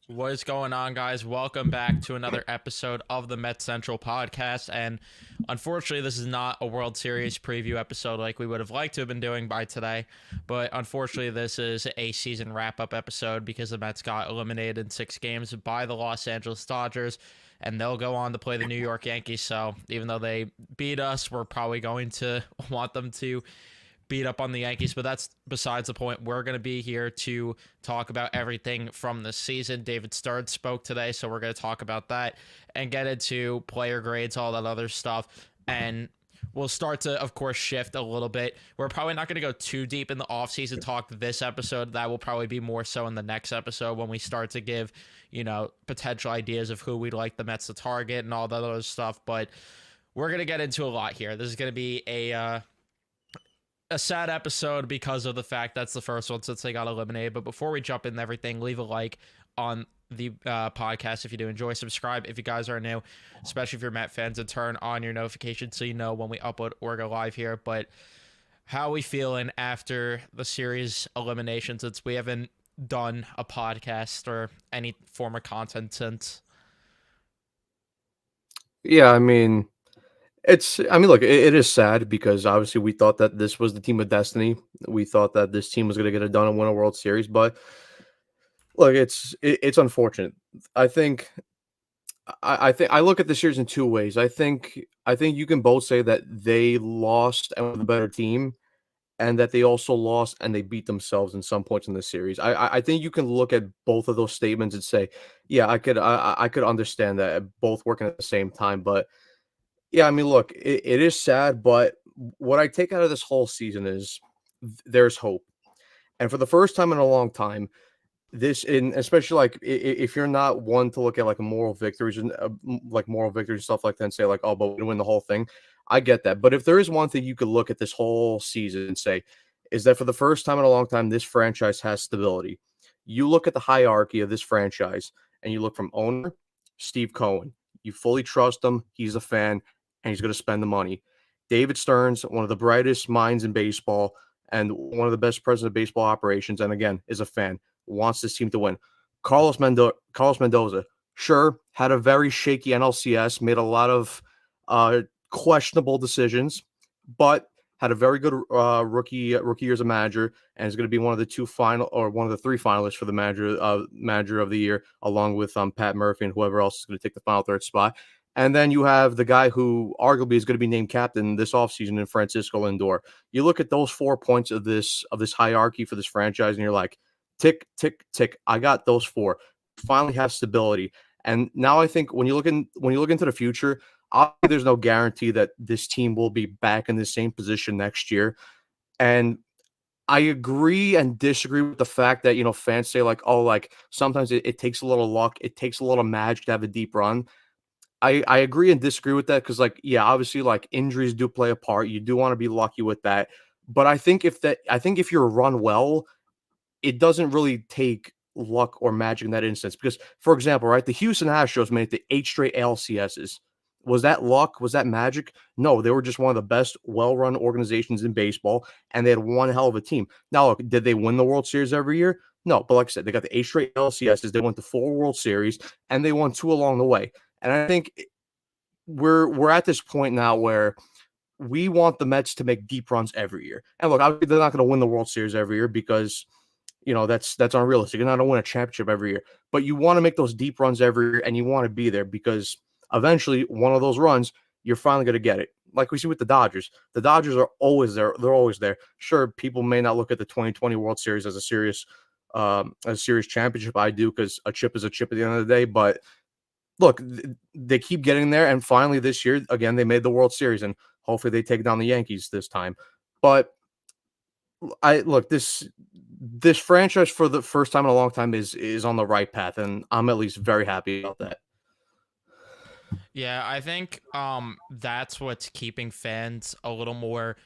What is going on, guys? Welcome back to another episode of the Mets Central podcast. And unfortunately, this is not a World Series preview episode like we would have liked to have been doing by today. But unfortunately, this is a season wrap up episode because the Mets got eliminated in 6 games by the Los Angeles Dodgers. And they'll go on to play the New York Yankees. So even though they beat us, we're probably going to want them to beat up on the Yankees, but that's besides the point. We're going to be here to talk about everything from the season. David Stearns spoke today, so we're going to talk about that and get into player grades, all that other stuff. And we'll start to, of course, shift a little bit. We're probably not going to go too deep in the offseason talk this episode. That will probably be more so in the next episode when we start to give, potential ideas of who we'd like the Mets to target and all that other stuff. But we're going to get into a lot here. This is going to be a sad episode because of the fact that's the first one since they got eliminated. But before we jump into everything, leave a like on the podcast if you do enjoy. Subscribe if you guys are new, especially if you're Met fans, and turn on your notifications so you know when we upload or go live here. But how are we feeling after the series elimination since we haven't done a podcast or any form of content since? Yeah, look, it is sad because obviously we thought that this was the team of destiny. We thought that this team was going to get it done and win a World Series, but look, it's unfortunate. I think I look at the series in two ways. I think you can both say that they lost and were the better team, and that they also lost and they beat themselves in some points in the series. I think you can look at both of those statements and say, yeah, I could understand that both working at the same time, but yeah, look, it is sad, but what I take out of this whole season is there's hope. And for the first time in a long time, this in especially like if you're not one to look at like moral victories and like moral victories and stuff like that and say like, oh, but we win the whole thing. I get that. But if there is one thing you could look at this whole season and say, is that for the first time in a long time, this franchise has stability. You look at the hierarchy of this franchise and you look from owner, Steve Cohen. You fully trust him. He's a fan and he's going to spend the money. David Stearns, one of the brightest minds in baseball and one of the best presidents of baseball operations, and again, is a fan, wants this team to win. Carlos Mendoza, sure, had a very shaky NLCS, made a lot of questionable decisions, but had a very good rookie year as a manager, and is going to be one of the one of the three finalists for the manager of the year, along with Pat Murphy and whoever else is going to take the final third spot. And then you have the guy who arguably is going to be named captain this offseason in Francisco Lindor. You look at those 4 points of this hierarchy for this franchise, and you're like, tick, tick, tick. I got those four. Finally have stability. And now I think when you look into the future, obviously there's no guarantee that this team will be back in the same position next year. And I agree and disagree with the fact that, fans say like, oh, like sometimes it takes a little luck, it takes a little magic to have a deep run. I agree and disagree with that because, like, yeah, obviously, like injuries do play a part. You do want to be lucky with that, but I think if you're run well, it doesn't really take luck or magic in that instance. Because, for example, right, the Houston Astros made it to 8 straight ALCSs. Was that luck? Was that magic? No, they were just one of the best, well-run organizations in baseball, and they had one hell of a team. Now, look, did they win the World Series every year? No, but like I said, they got the 8 straight LCSs. They went to 4 World Series, and they won 2 along the way. And I think we're at this point now where we want the Mets to make deep runs every year. And look, obviously they're not going to win the World Series every year because that's unrealistic. You're not going to win a championship every year, but you want to make those deep runs every year, and you want to be there because eventually one of those runs you're finally going to get it. Like we see with the Dodgers. The Dodgers are always there. They're always there. Sure, people may not look at the 2020 World Series as a serious championship. I do because a chip is a chip at the end of the day, but look, they keep getting there, and finally this year, again, they made the World Series, and hopefully they take down the Yankees this time. But I look this franchise for the first time in a long time is on the right path, and I'm at least very happy about that. Yeah, I think that's what's keeping fans a little more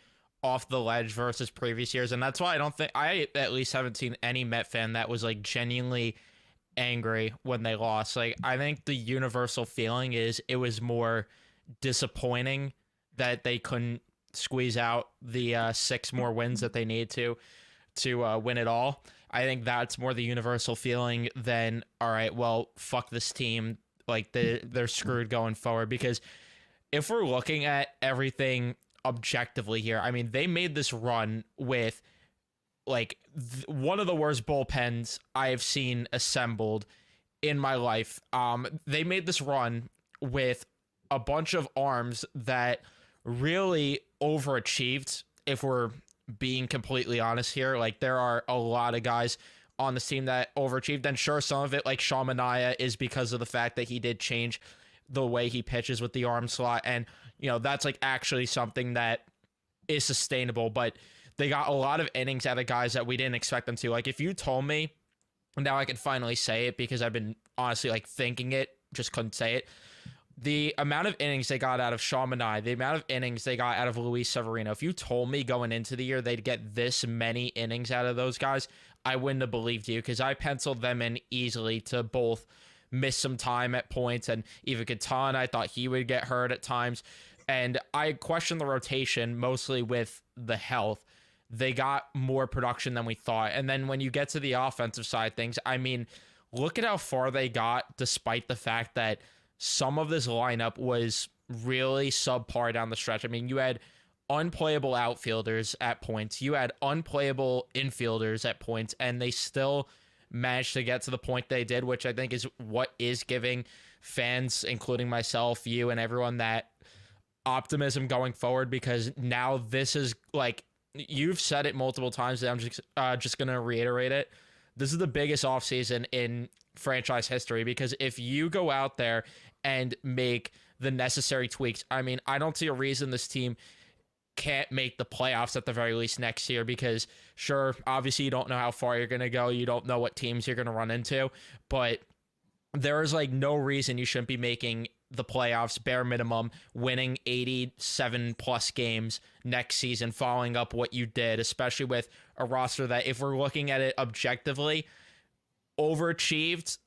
off the ledge versus previous years, and that's why I at least haven't seen any Met fan that was like genuinely angry when they lost. Like I think the universal feeling is it was more disappointing that they couldn't squeeze out the 6 more wins that they need to win it all. I think that's more the universal feeling than, all right, well, fuck this team. Like they're screwed going forward. Because if we're looking at everything objectively here, I mean, they made this run with like one of the worst bullpens I've seen assembled in my life. They made this run with a bunch of arms that really overachieved. If we're being completely honest here, like there are a lot of guys on this team that overachieved, and sure, some of it, like Sean Manaea, is because of the fact that he did change the way he pitches with the arm slot, and that's like actually something that is sustainable. But they got a lot of innings out of guys that we didn't expect them to. Like if you told me, now I can finally say it because I've been honestly like thinking it, just couldn't say it. The amount of innings they got out of Sean Manaea, the amount of innings they got out of Luis Severino, if you told me going into the year they'd get this many innings out of those guys, I wouldn't have believed you, because I penciled them in easily to both miss some time at points, and even Catan, I thought he would get hurt at times. And I questioned the rotation mostly with the health. They got more production than we thought. And then when you get to the offensive side of things, I mean, look at how far they got, despite the fact that some of this lineup was really subpar down the stretch. I mean, you had unplayable outfielders at points, you had unplayable infielders at points, and they still managed to get to the point they did, which I think is what is giving fans, including myself, you, and everyone, that optimism going forward. Because now this is like, you've said it multiple times, and I'm just going to reiterate it. This is the biggest offseason in franchise history, because if you go out there and make the necessary tweaks, I mean, I don't see a reason this team can't make the playoffs at the very least next year. Because sure, obviously you don't know how far you're going to go. You don't know what teams you're going to run into, but there is like no reason you shouldn't be making the playoffs, bare minimum, winning 87 plus games next season, following up what you did, especially with a roster that, if we're looking at it objectively, overachieved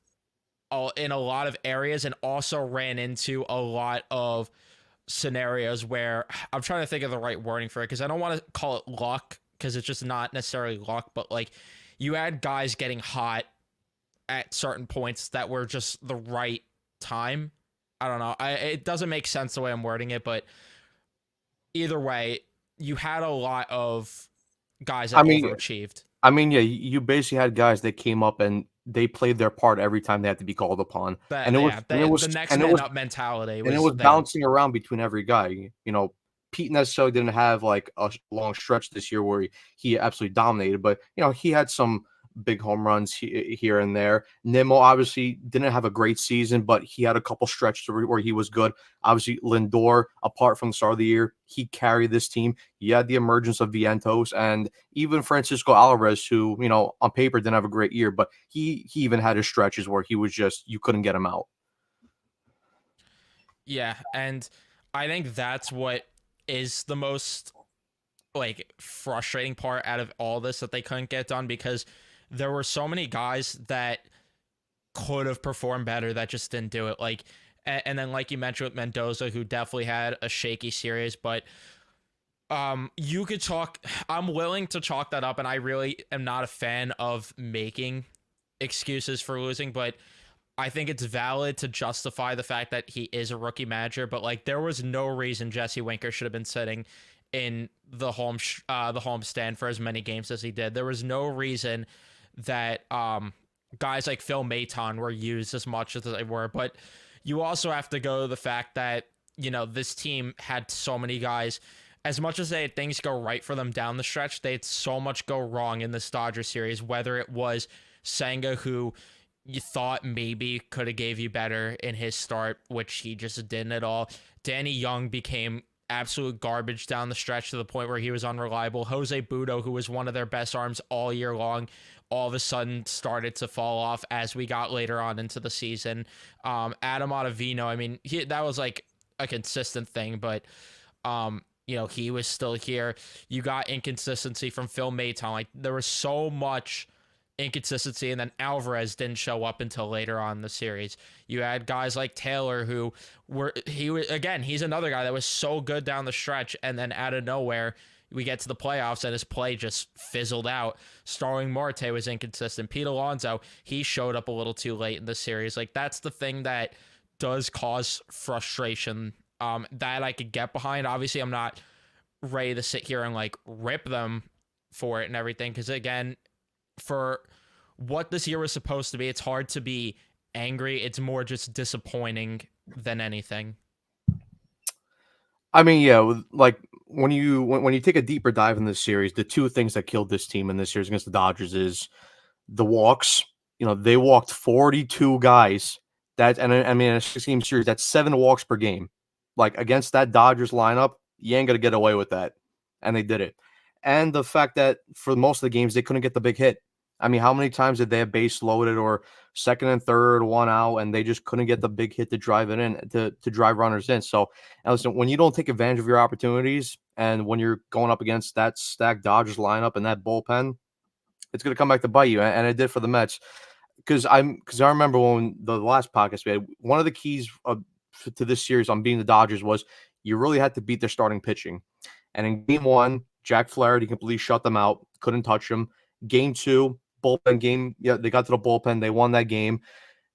in a lot of areas, and also ran into a lot of scenarios where, I'm trying to think of the right wording for it, because I don't want to call it luck, because it's just not necessarily luck, but like you had guys getting hot at certain points that were just the right time. I don't know. It doesn't make sense the way I'm wording it, but either way, you had a lot of guys that overachieved. I mean, yeah, you basically had guys that came up and they played their part every time they had to be called upon. And it was the next man up mentality. And it was bouncing around between every guy. Pete necessarily didn't have like a long stretch this year where he absolutely dominated, but he had some big home runs here and there. Nimmo obviously didn't have a great season, but he had a couple stretches where he was good. Obviously, Lindor, apart from the start of the year, he carried this team. He had the emergence of Vientos, and even Francisco Alvarez, who, on paper didn't have a great year, but he even had his stretches where he was just, you couldn't get him out. Yeah, and I think that's what is the most like frustrating part out of all this, that they couldn't get done, because there were so many guys that could have performed better that just didn't do it. Like, and then like you mentioned with Mendoza, who definitely had a shaky series, but you could talk, I'm willing to chalk that up, and I really am not a fan of making excuses for losing, but I think it's valid to justify the fact that he is a rookie manager. But like, there was no reason Jesse Winker should have been sitting in the home stand for as many games as he did. There was no reason that guys like Phil Maton were used as much as they were. But you also have to go to the fact that, this team had so many guys. As much as they had things go right for them down the stretch, they had so much go wrong in this Dodger series, whether it was Senga, who you thought maybe could have gave you better in his start, which he just didn't at all. Danny Young became absolute garbage down the stretch to the point where he was unreliable. Jose Budo, who was one of their best arms all year long, all of a sudden started to fall off as we got later on into the season. Adam Ottavino, I mean, that was like a consistent thing, but he was still here. You got inconsistency from Phil Maton. Like, there was so much inconsistency, and then Alvarez didn't show up until later on in the series. You had guys like Taylor, he's another guy that was so good down the stretch, and then out of nowhere we get to the playoffs and his play just fizzled out. Starling Marte was inconsistent. Pete Alonso, he showed up a little too late in the series. Like, that's the thing that does cause frustration, that I could get behind. Obviously, I'm not ready to sit here and like rip them for it and everything, because again, for what this year was supposed to be, it's hard to be angry. It's more just disappointing than anything. I mean, yeah, like when you take a deeper dive in this series, the two things that killed this team in this series against the Dodgers is the walks. They walked 42 guys. And I mean, in a 6-game series, that's 7 walks per game. Like, against that Dodgers lineup, you ain't gonna get away with that, and they did it. And the fact that for most of the games they couldn't get the big hit. I mean, how many times did they have base loaded or second and third, one out, and they just couldn't get the big hit to drive it in, to drive runners in? So, and listen, when you don't take advantage of your opportunities, and when you're going up against that stacked Dodgers lineup and that bullpen, it's going to come back to bite you, and it did for the Mets. Because I remember when the last podcast we had, one of the keys to this series on beating the Dodgers was you really had to beat their starting pitching. And in game 1, Jack Flaherty completely shut them out, couldn't touch them. Game 2, bullpen game, yeah, they got to the bullpen, they won that game.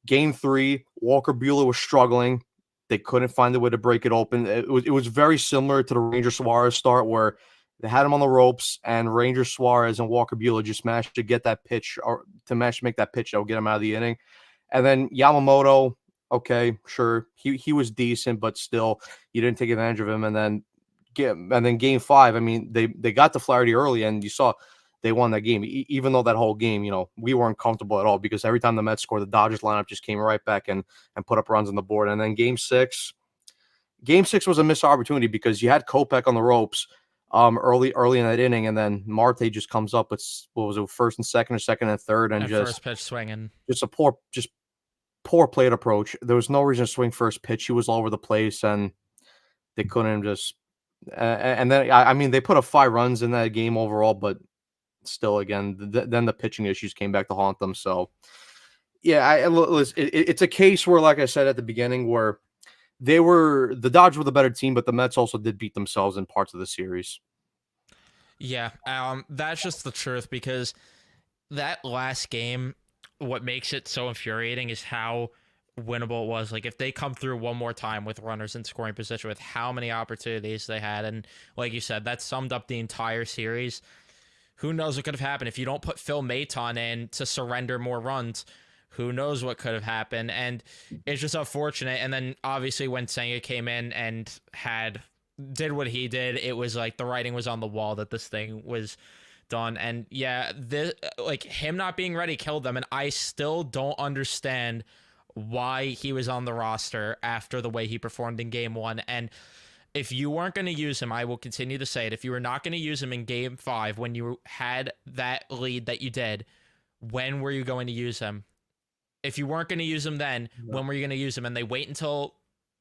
Game 3, Walker Buehler was struggling. They couldn't find a way to break it open. It was very similar to the Ranger Suarez start, where they had him on the ropes, and Ranger Suarez and Walker Buehler just managed to get that pitch, or to make that pitch that would get him out of the inning. And then Yamamoto, okay, sure, he was decent, but still, you didn't take advantage of him. And then game 5, I mean, they got to Flaherty early, and you saw they won that game. Even though that whole game, we weren't comfortable at all, because every time the Mets scored, the Dodgers lineup just came right back and put up runs on the board. And then game 6 was a missed opportunity, because you had Kopech on the ropes early in that inning, and then Marte just comes up with, what was it, first and second, or second and third, and just first pitch swinging. Just a poor plate approach. There was no reason to swing first pitch. He was all over the place, and they couldn't just. And then I mean, they put up 5 runs in that game overall, but still, again, then the pitching issues came back to haunt them. So, yeah, it's a case where, like I said at the beginning, where the Dodgers were the better team, but the Mets also did beat themselves in parts of the series. Yeah, that's just the truth, because that last game, what makes it so infuriating is how winnable it was. Like, if they come through one more time with runners in scoring position, with how many opportunities they had, and like you said, that summed up the entire series. Who knows what could have happened if you don't put Phil Maton in to surrender more runs? Who knows what could have happened? And it's just unfortunate. And then obviously when Senga came in and did what he did, it was like the writing was on the wall that this thing was done. And yeah, like, him not being ready killed them. And I still don't understand why he was on the roster after the way he performed in game 1. And if you weren't going to use him, I will continue to say it, if you were not going to use him in game 5 when you had that lead that you did, when were you going to use him? If you weren't going to use him then, when were you going to use him? And they wait until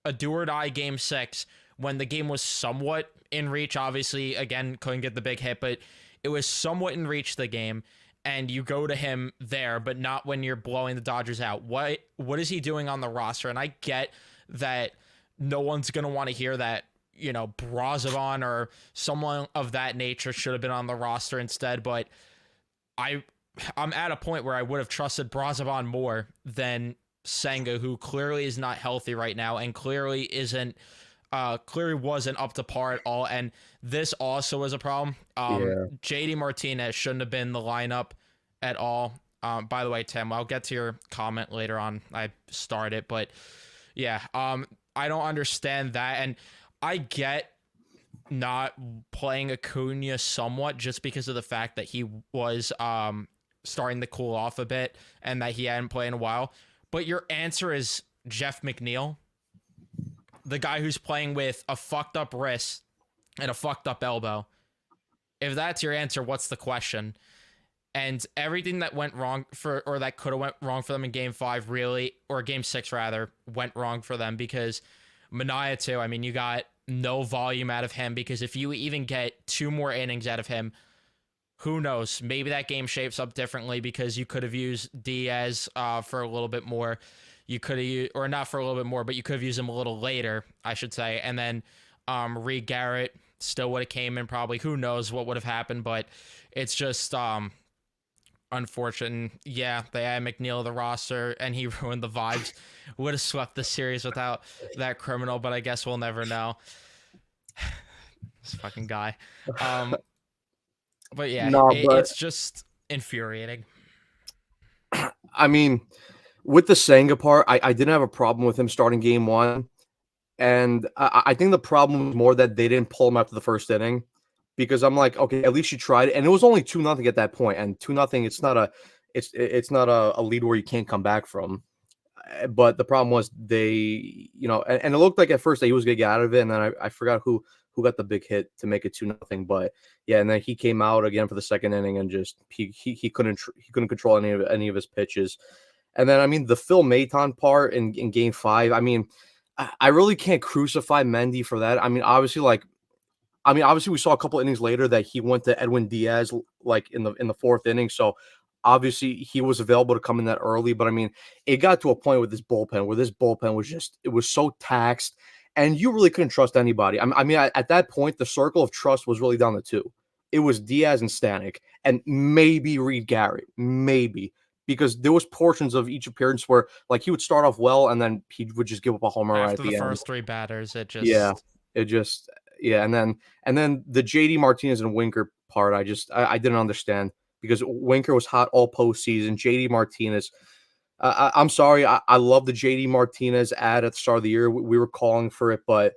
a do-or-die game 6, when the game was somewhat in reach. Obviously, again, couldn't get the big hit, but it was somewhat in reach, the game, and you go to him there, but not when you're blowing the Dodgers out. What is he doing on the roster? And I get that no one's going to want to hear that, Brazovan or someone of that nature should have been on the roster instead, but I'm at a point where I would have trusted Brazovan more than Senga, who clearly is not healthy right now and clearly wasn't up to par at all. And this also is a problem. JD Martinez shouldn't have been the lineup at all. By the way, Tim, I'll get to your comment later on. I started, but yeah, I don't understand that. And I get not playing Acuna somewhat just because of the fact that he was starting to cool off a bit and that he hadn't played in a while. But your answer is Jeff McNeil, the guy who's playing with a fucked up wrist and a fucked up elbow. If that's your answer, what's the question? And everything that went wrong that could have went wrong for them in game 5 really, or game 6 rather, went wrong for them, because Manaea too, I mean, you got no volume out of him, because if you even get 2 more innings out of him, who knows? Maybe that game shapes up differently, because you could have used Diaz for a little bit more. You could have used, or not for a little bit more, but you could have used him a little later, I should say. And then Reed Garrett, still would have came in probably. Who knows what would have happened, but it's just unfortunate. Yeah, they had McNeil the roster, and he ruined the vibes. Would have swept the series without that criminal, but I guess we'll never know. This fucking guy. But yeah, No, but it's just infuriating. I mean, with the Senga part, I didn't have a problem with him starting game one. And I think the problem was more that they didn't pull him after the first inning, because I'm like, okay, at least you tried it. And it was only 2-0 at that point. And 2-0, it's not a lead where you can't come back from. But the problem was and it looked like at first that he was gonna get out of it, and then I forgot who got the big hit to make it 2-0. But yeah, and then he came out again for the second inning and just he couldn't control any of his pitches. And then I mean the Phil Maton part in game 5, I mean, I really can't crucify Mendy for that. I mean, obviously we saw a couple innings later that he went to Edwin Diaz like in the fourth inning. So obviously he was available to come in that early. But I mean, it got to a point with this bullpen where this bullpen was so taxed, and you really couldn't trust anybody. I mean, at that point, the circle of trust was really down to two. It was Diaz and Stanek, and maybe Reed Garrett, maybe. Because there was portions of each appearance where like he would start off well and then he would just give up a homer right at the end. After the first 3 batters, and then the JD Martinez and Winker part, I didn't understand, because Winker was hot all postseason. JD Martinez, I'm sorry, I love the JD Martinez ad at the start of the year. We were calling for it, but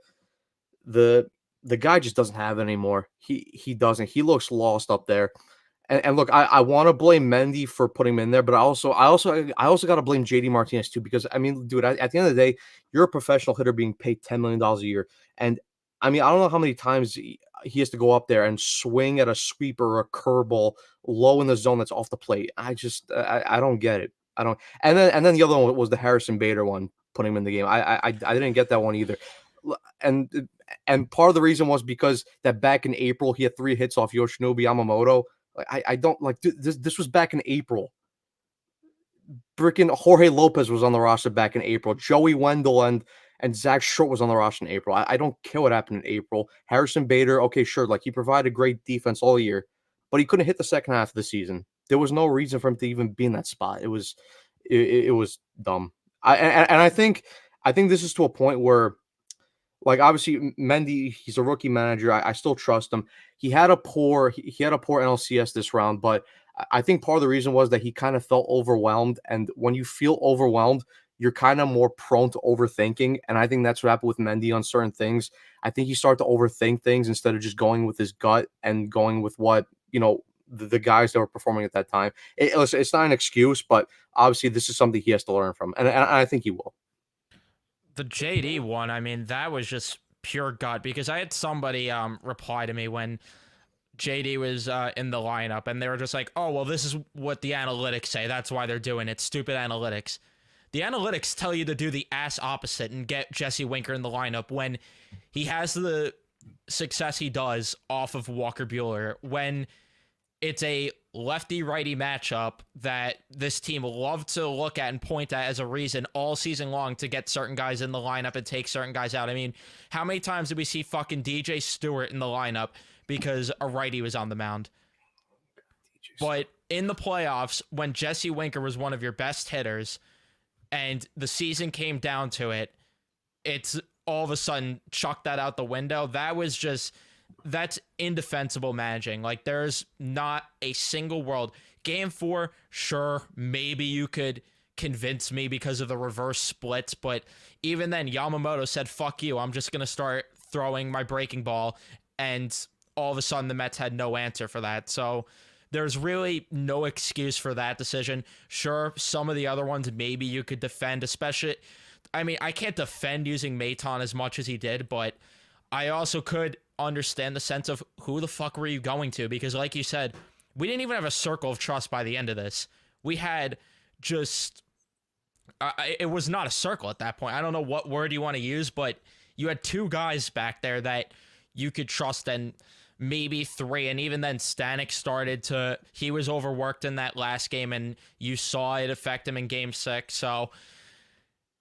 the guy just doesn't have it anymore. He doesn't. He looks lost up there. And look, I want to blame Mendy for putting him in there, but I also got to blame JD Martinez too, because I mean, dude, at the end of the day, you're a professional hitter being paid $10 million a year, and I mean, I don't know how many times he has to go up there and swing at a sweeper or a curveball low in the zone that's off the plate. I don't get it. I don't. And then the other one was the Harrison Bader one, putting him in the game. I didn't get that one either. And part of the reason was because that back in April he had 3 hits off Yoshinobu Yamamoto. Like I don't like this was back in April. Freaking Jorge Lopez was on the roster back in April. Joey Wendell and Zach Short was on the roster in April. I don't care what happened in April. Harrison Bader, okay, sure, like he provided great defense all year, but he couldn't hit the second half of the season. There was no reason for him to even be in that spot. It was dumb. I think this is to a point where, like, obviously Mendy, he's a rookie manager. I still trust him. He had a poor NLCS this round, but I think part of the reason was that he kind of felt overwhelmed. And when you feel overwhelmed, you're kind of more prone to overthinking. And I think that's what happened with Mendy on certain things. I think he started to overthink things instead of just going with his gut and going with what, the guys that were performing at that time. It's not an excuse, but obviously this is something he has to learn from. And I think he will. The JD one, I mean, that was just pure gut, because I had somebody reply to me when JD was in the lineup, and they were just like, oh, well, this is what the analytics say. That's why they're doing it. Stupid analytics. The analytics tell you to do the ass opposite and get Jesse Winker in the lineup when he has the success he does off of Walker Buehler, when it's a lefty-righty matchup that this team loved to look at and point at as a reason all season long to get certain guys in the lineup and take certain guys out. I mean, how many times did we see fucking DJ Stewart in the lineup because a righty was on the mound? But in the playoffs, when Jesse Winker was one of your best hitters and the season came down to it, it's all of a sudden chuck that out the window. That's indefensible managing. Like, there's not a single world. Game 4, sure, maybe you could convince me because of the reverse splits, but even then, Yamamoto said, fuck you, I'm just going to start throwing my breaking ball, and all of a sudden the Mets had no answer for that. So there's really no excuse for that decision. Sure, some of the other ones maybe you could defend, especially, I mean, I can't defend using Maton as much as he did, but I also could understand the sense of who the fuck were you going to, because like you said, we didn't even have a circle of trust by the end of this. We had just it was not a circle at that point. I don't know what word you want to use, but you had 2 guys back there that you could trust, and maybe 3, and even then Stanek he was overworked in that last game, and you saw it affect him in game 6. So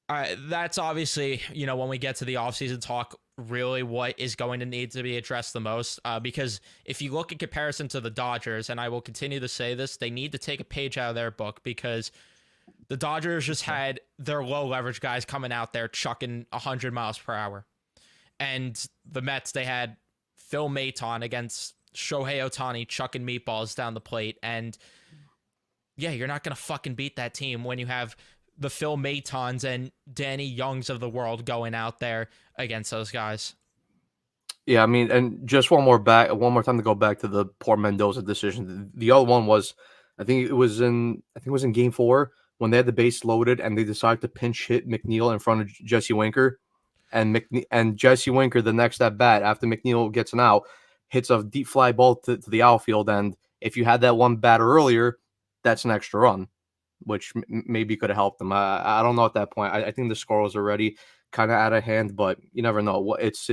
that's obviously, when we get to the offseason talk, really what is going to need to be addressed the most. Because if you look in comparison to the Dodgers, and I will continue to say this, they need to take a page out of their book, because the Dodgers just had their low leverage guys coming out there chucking 100 miles per hour. And the Mets, they had Phil Maton against Shohei Ohtani chucking meatballs down the plate. And yeah, you're not going to fucking beat that team when you have the Phil Matons and Danny Youngs of the world going out there against those guys. Yeah, I mean, and just one more time to go back to the poor Mendoza decision. The other one was, I think it was in Game 4 when they had the base loaded and they decided to pinch hit McNeil in front of Jesse Winker, and Jesse Winker the next at bat after McNeil gets an out hits a deep fly ball to the outfield, and if you had that one batter earlier, that's an extra run, which maybe could have helped them. I don't know at that point. I think the score was already kind of out of hand, but you never know. It's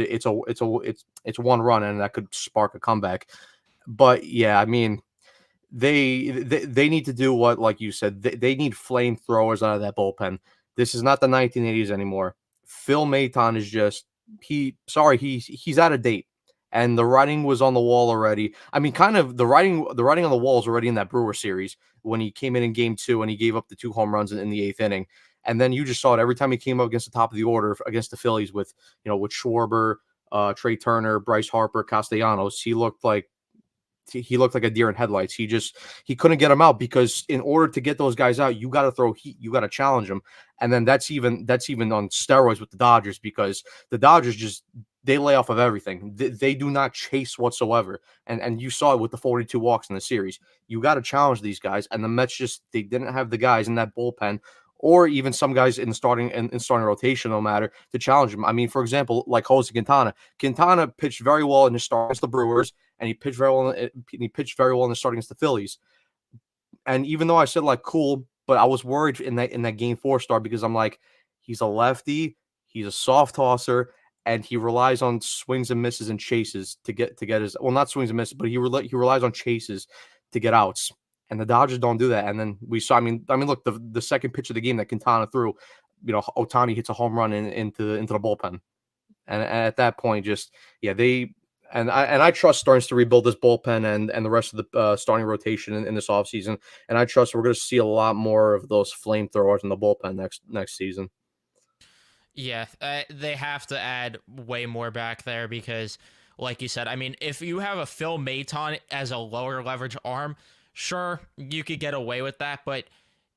one run, and that could spark a comeback. But yeah, I mean, they need to do what, like you said, they need flamethrowers out of that bullpen. This is not the 1980s anymore. Phil Maton is just he's out of date. And the writing was on the wall already. I mean, kind of the writing on the wall is already in that Brewer series when he came in Game 2 and he gave up the 2 home runs in the 8th inning. And then you just saw it every time he came up against the top of the order against the Phillies with Schwarber, Trey Turner, Bryce Harper, Castellanos. He looked like a deer in headlights. He couldn't get him out, because in order to get those guys out, you got to throw heat, you got to challenge them. And then that's even on steroids with the Dodgers, because the Dodgers they lay off of everything. They do not chase whatsoever. And you saw it with the 42 walks in the series. You got to challenge these guys. And the Mets they didn't have the guys in that bullpen, or even some guys in starting rotation, no matter, to challenge him. I mean, for example, like Jose Quintana. Quintana pitched very well in his start against the Brewers, and he pitched very well in the start against the Phillies. And even though I said cool, but I was worried in that Game 4 start, because I'm like, he's a lefty, he's a soft tosser, and he relies on swings and misses and chases to get his, well, not swings and misses, but he relies on chases to get outs. And the Dodgers don't do that. And then we saw, I mean, look, the second pitch of the game that Quintana threw, Ohtani hits a home run into the bullpen. And at that point, I trust Stearns to rebuild this bullpen and the rest of the starting rotation in this offseason. And I trust we're going to see a lot more of those flamethrowers in the bullpen next season. Yeah, they have to add way more back there, because, like you said, I mean, if you have a Phil Maton as a lower leverage arm, sure, you could get away with that, but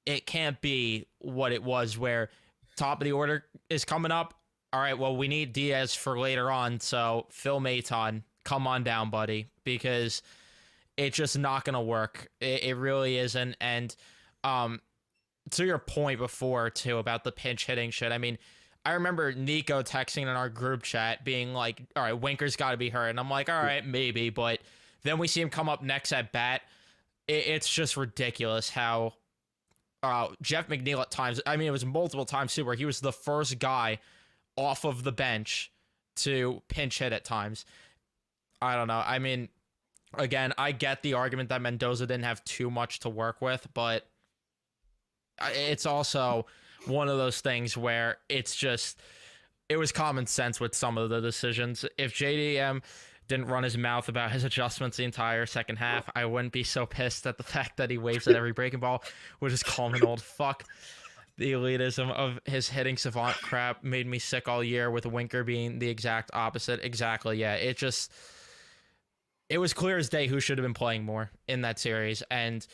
it can't be what it was, where top of the order is coming up. All right, well, we need Diaz for later on, so Phil Maton, come on down, buddy, because it's just not going to work. It really isn't. And to your point before, too, about the pinch hitting shit, I mean, I remember Niko texting in our group chat being like, all right, Winker's got to be hurt. And I'm like, all right, maybe. But then we see him come up next at bat. It's just ridiculous how Jeff McNeil at times, I mean, it was multiple times too, where he was the first guy off of the bench to pinch hit at times. I don't know. I mean, again, I get the argument that Mendoza didn't have too much to work with, but it's also one of those things where it was common sense with some of the decisions. If JDM didn't run his mouth about his adjustments the entire second half, I wouldn't be so pissed at the fact that he waves at every breaking ball, which is calm and old fuck. The elitism of his hitting savant crap made me sick all year, with Winker being the exact opposite. Exactly, yeah. It was clear as day who should have been playing more in that series, and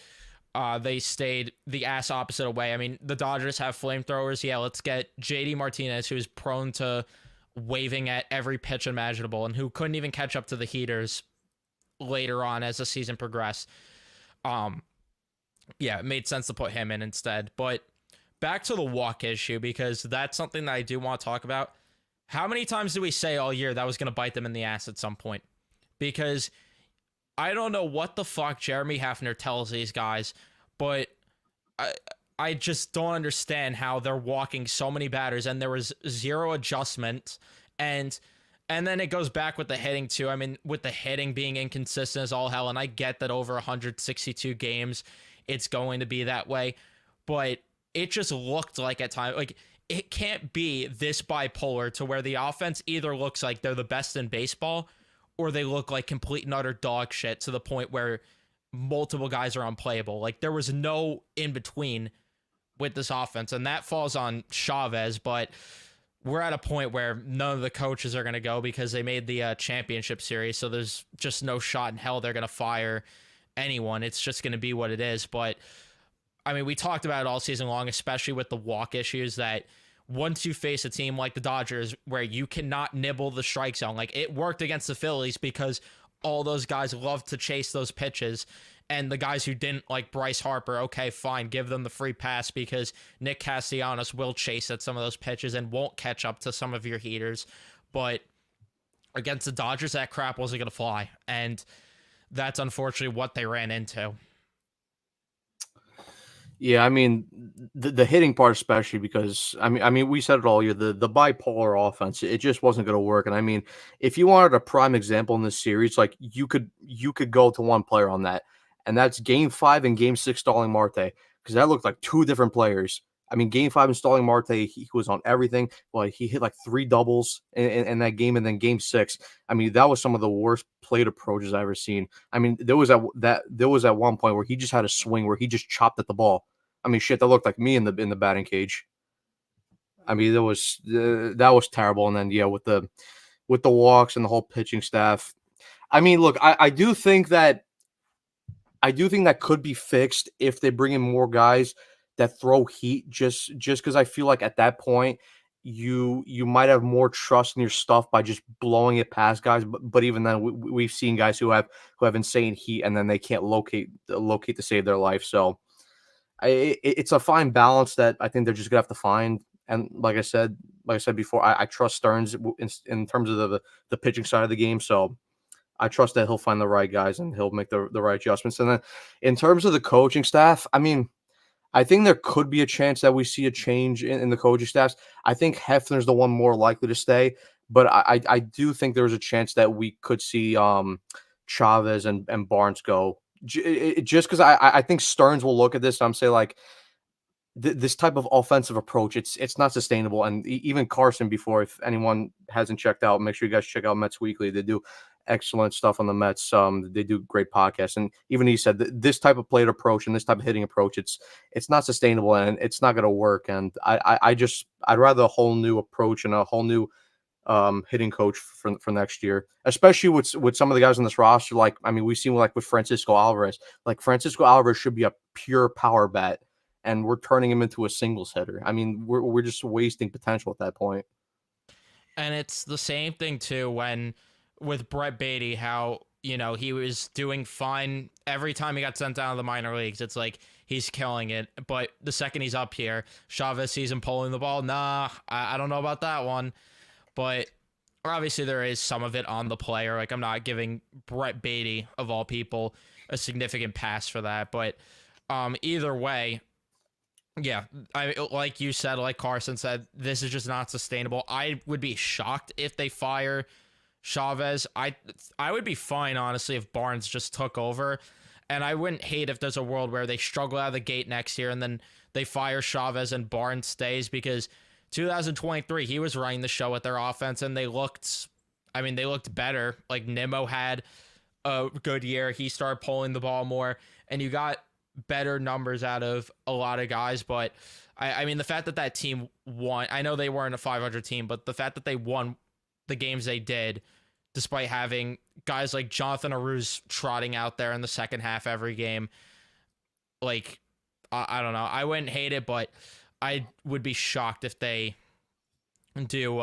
they stayed the ass opposite away. I mean, the Dodgers have flamethrowers. Yeah, let's get JD Martinez, who's prone to waving at every pitch imaginable and who couldn't even catch up to the heaters later on as the season progressed. Yeah, it made sense to put him in instead. But back to the walk issue, because that's something that I do want to talk about. How many times did we say all year that was going to bite them in the ass at some point? Because I don't know what the fuck Jeremy Hefner tells these guys, but I just don't understand how they're walking so many batters, and there was zero adjustment. And then it goes back with the hitting too. I mean, with the hitting being inconsistent as all hell, and I get that over 162 games, it's going to be that way. But it just looked like at times, like, it can't be this bipolar to where the offense either looks like they're the best in baseball or they look like complete and utter dog shit to the point where multiple guys are unplayable. Like, there was no in between with this offense, and that falls on Chavez, but we're at a point where none of the coaches are going to go because they made the championship series, so there's just no shot in hell they're going to fire anyone. It's just going to be what it is. But I mean, we talked about it all season long, especially with the walk issues, that once you face a team like the Dodgers where you cannot nibble the strike zone, like it worked against the Phillies because all those guys love to chase those pitches. And the guys who didn't, like Bryce Harper, okay, fine, give them the free pass because Nick Castellanos will chase at some of those pitches and won't catch up to some of your heaters. But against the Dodgers, that crap wasn't going to fly. And that's unfortunately what they ran into. Yeah, I mean the hitting part especially because I mean we said it all year, the bipolar offense, it just wasn't going to work. And I mean, if you wanted a prime example in this series, like you could go to one player on that, and that's Game 5 and Game 6 Starling Marte, because that looked like two different players. I mean, Game 5 and Starling Marte, he was on everything. Like he hit like three doubles in that game, and then Game 6, I mean, that was some of the worst plate approaches I've ever seen. I mean, there was at one point where he just had a swing where he just chopped at the ball. I mean, shit, that looked like me in the batting cage. I mean, that was terrible. And then yeah, with the walks and the whole pitching staff. I mean, look, I do think that could be fixed if they bring in more guys that throw heat. Just because I feel like at that point you might have more trust in your stuff by just blowing it past guys. But even then, we've seen guys who have insane heat and then they can't locate to save their life. So it's a fine balance that I think they're just gonna have to find. And like I said before, I trust Stearns in terms of the pitching side of the game. So I trust that he'll find the right guys and he'll make the right adjustments. And then in terms of the coaching staff, I mean, I think there could be a chance that we see a change in the coaching staffs. I think Hefner's the one more likely to stay, but I do think there's a chance that we could see Chavez and Barnes go. Just because I think Stearns will look at this and say like this type of offensive approach, it's not sustainable. And even Carson before, if anyone hasn't checked out, make sure you guys check out Mets Weekly. They do excellent stuff on the Mets. They do great podcasts, and even he said that this type of plate approach and this type of hitting approach, it's not sustainable and it's not going to work. And I'd rather a whole new approach and a whole new hitting coach for next year, especially with some of the guys on this roster. Like, I mean, we've seen like with Francisco Alvarez. Like Francisco Alvarez should be a pure power bat, and we're turning him into a singles hitter. I mean, we're just wasting potential at that point. And it's the same thing too when with Brett Beatty, how he was doing fine every time he got sent down to the minor leagues. It's like he's killing it, but the second he's up here, Chavez sees him pulling the ball. Nah, I don't know about that one. But obviously there is some of it on the player. Like, I'm not giving Brett Beatty, of all people, a significant pass for that. But either way, yeah, like you said, like Carson said, this is just not sustainable. I would be shocked if they fire Chavez. I would be fine, honestly, if Barnes just took over. And I wouldn't hate if there's a world where they struggle out of the gate next year and then they fire Chavez and Barnes stays, because 2023, he was running the show with their offense, and they looked better. Like, Nimmo had a good year. He started pulling the ball more, and you got better numbers out of a lot of guys. But, I mean, the fact that team won, I know they weren't a 500 team, but the fact that they won the games they did, despite having guys like Jonathan Aruz trotting out there in the second half every game, like, I don't know. I wouldn't hate it, but I would be shocked if they do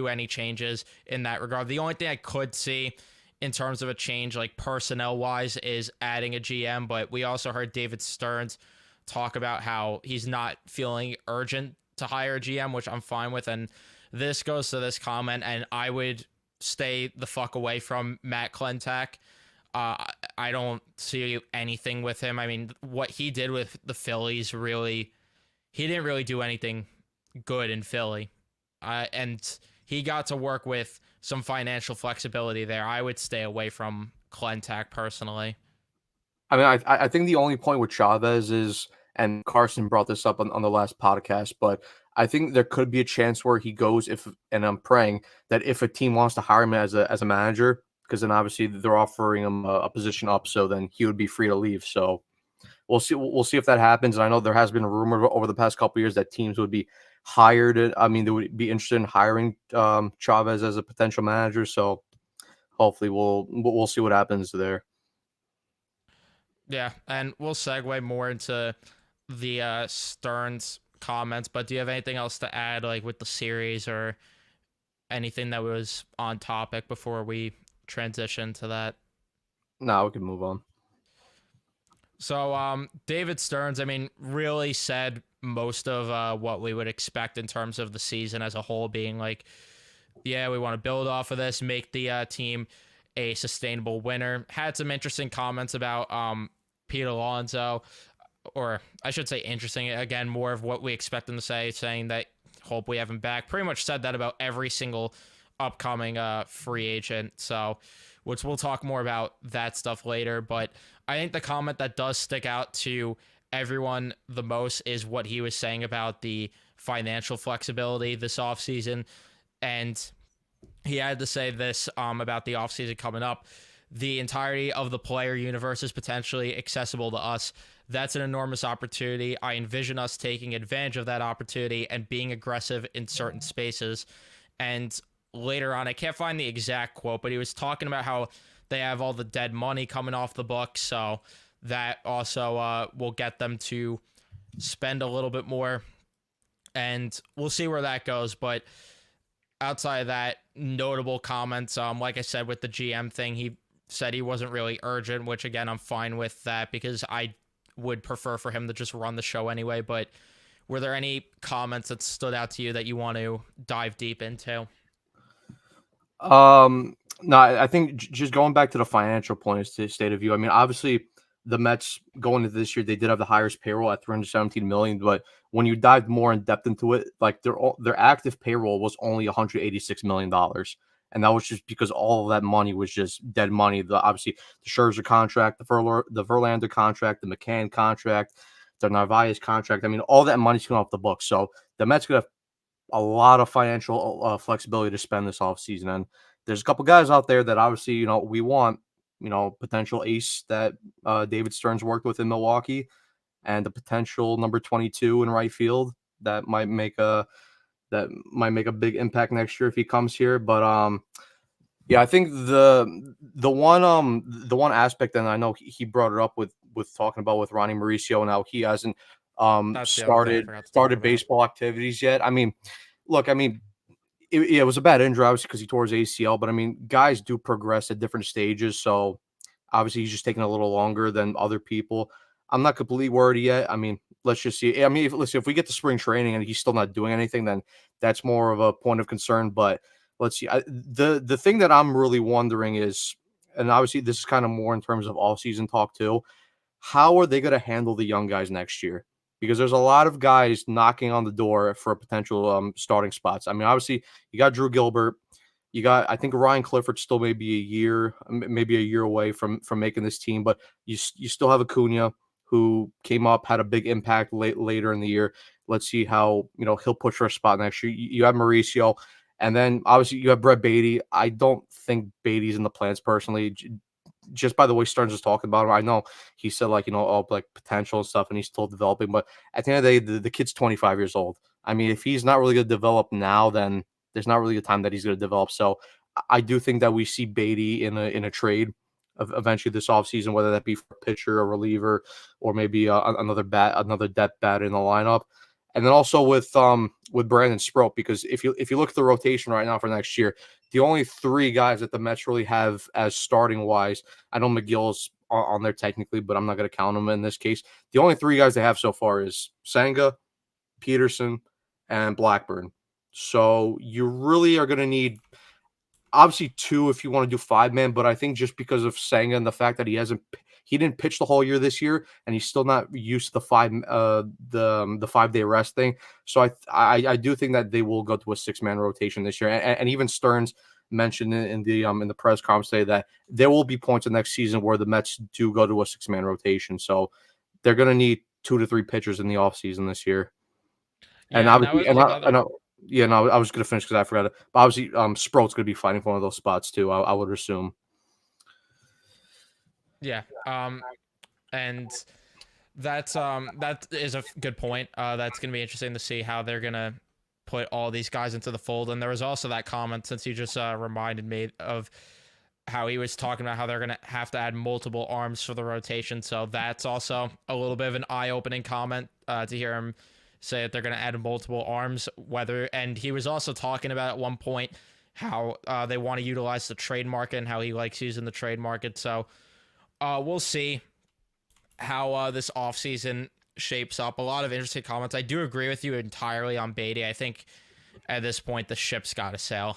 any changes in that regard. The only thing I could see in terms of a change, like personnel wise, is adding a GM. But we also heard David Stearns talk about how he's not feeling urgent to hire a GM, which I'm fine with. And this goes to this comment, and I would stay the fuck away from Matt Klentak. I don't see anything with him. I mean, what he did with the Phillies, really, he didn't really do anything good in Philly. And he got to work with some financial flexibility there. I would stay away from Klentak personally. I mean, I think the only point with Chavez is, And Carson brought this up on the last podcast, but I think there could be a chance where he goes and I'm praying that if a team wants to hire him as a manager, because then obviously they're offering him a position up, so then he would be free to leave. So we'll see. We'll see if that happens. And I know there has been a rumor over the past couple of years that teams would be hired. I mean, they would be interested in hiring Chavez as a potential manager. So hopefully we'll see what happens there. Yeah, and we'll segue more into the Stearns comments. But do you have anything else to add, like with the series or anything that was on topic before we transition to that? Now we can move on. So, David Stearns, I mean, really said most of what we would expect in terms of the season as a whole, being like, yeah, we want to build off of this, make the team a sustainable winner. Had some interesting comments about Pete Alonso, or I should say interesting, again, more of what we expect him to say, saying that hope we have him back. Pretty much said that about every single upcoming free agent. So, which we'll talk more about that stuff later. But I think the comment that does stick out to everyone the most is what he was saying about the financial flexibility this offseason. And he had to say this about the offseason coming up. The entirety of the player universe is potentially accessible to us. That's an enormous opportunity. I envision us taking advantage of that opportunity and being aggressive in certain spaces. And later on, I can't find the exact quote, but he was talking about how they have all the dead money coming off the books, so that also will get them to spend a little bit more, and we'll see where that goes. But outside of that, notable comments, like I said, with the GM thing, he said he wasn't really urgent, which again, I'm fine with that because I would prefer for him to just run the show anyway. But were there any comments that stood out to you that you want to dive deep into? No, I think just going back to the financial point of state of view. I mean, obviously the Mets going into this year, they did have the highest payroll at 317 million, but when you dived more in depth into it, like their active payroll was only 186 million dollars, and that was just because all of that money was just dead money. Obviously the Scherzer contract, the Verlander contract, the McCann contract, the Narvaez contract. I mean, all that money's coming off the books, so the Mets could have a lot of financial flexibility to spend this offseason. And there's a couple guys out there that obviously, we want, potential ace that David Stearns worked with in Milwaukee and the potential number 22 in right field that might make a big impact next year if he comes here. But yeah, I think the one aspect, and I know he brought it up with talking about with Ronnie Mauricio. Now he hasn't That's the other thing I forgot to talk started about. baseball activities yet. I mean, look, I mean, it was a bad injury, obviously, because he tore his ACL. But I mean, guys do progress at different stages, so obviously he's just taking a little longer than other people. I'm not completely worried yet. I mean, let's just see. I mean, if we get to spring training and he's still not doing anything, then that's more of a point of concern. But let's see. The thing that I'm really wondering is, and obviously this is kind of more in terms of all season talk too, how are they going to handle the young guys next year? Because there's a lot of guys knocking on the door for potential starting spots. I mean, obviously you got Drew Gilbert, you got, I think Ryan Clifford still may be maybe a year away from making this team, but you still have Acuna who came up, had a big impact later in the year. Let's see how he'll push for a spot next year. You have Mauricio, and then obviously you have Brett Beatty. I don't think Beatty's in the plans personally. Just by the way Stearns was talking about him, I know he said all like potential and stuff, and he's still developing. But at the end of the day, the kid's 25 years old. I mean, if he's not really going to develop now, then there's not really a time that he's going to develop. So I do think that we see Beatty in a trade eventually this offseason, whether that be for a pitcher, a reliever, or maybe another depth bat in the lineup. And then also with Brandon Sproat, because if you look at the rotation right now for next year, the only three guys that the Mets really have as starting wise, I know McGill's on there technically, but I'm not going to count him in this case. The only three guys they have so far is Senga, Peterson, and Blackburn. So you really are going to need obviously two if you want to do five-man, but I think just because of Senga and the fact that he didn't pitch the whole year this year, and he's still not used to the 5-day rest thing. So I do think that they will go to a 6-man rotation this year, and even Stearns mentioned in the press conference today that there will be points in next season where the Mets do go to a 6-man rotation. So they're going to need 2 to 3 pitchers in the offseason this year. And Yeah, and that obviously, was another. yeah, no, I was going to finish because I forgot it. But obviously, Sproat's going to be fighting for one of those spots too. I would assume. Yeah. And that is a good point. That's gonna be interesting to see how they're gonna put all these guys into the fold. And there was also that comment, since you just reminded me of how he was talking about how they're gonna have to add multiple arms for the rotation. So that's also a little bit of an eye-opening comment to hear him say that they're gonna add multiple arms. And he was also talking about at one point how they want to utilize the trade market and how he likes using the trade market. So we'll see how this offseason shapes up. A lot of interesting comments. I do agree with you entirely on Beatty. I think at this point the ship's got to sail.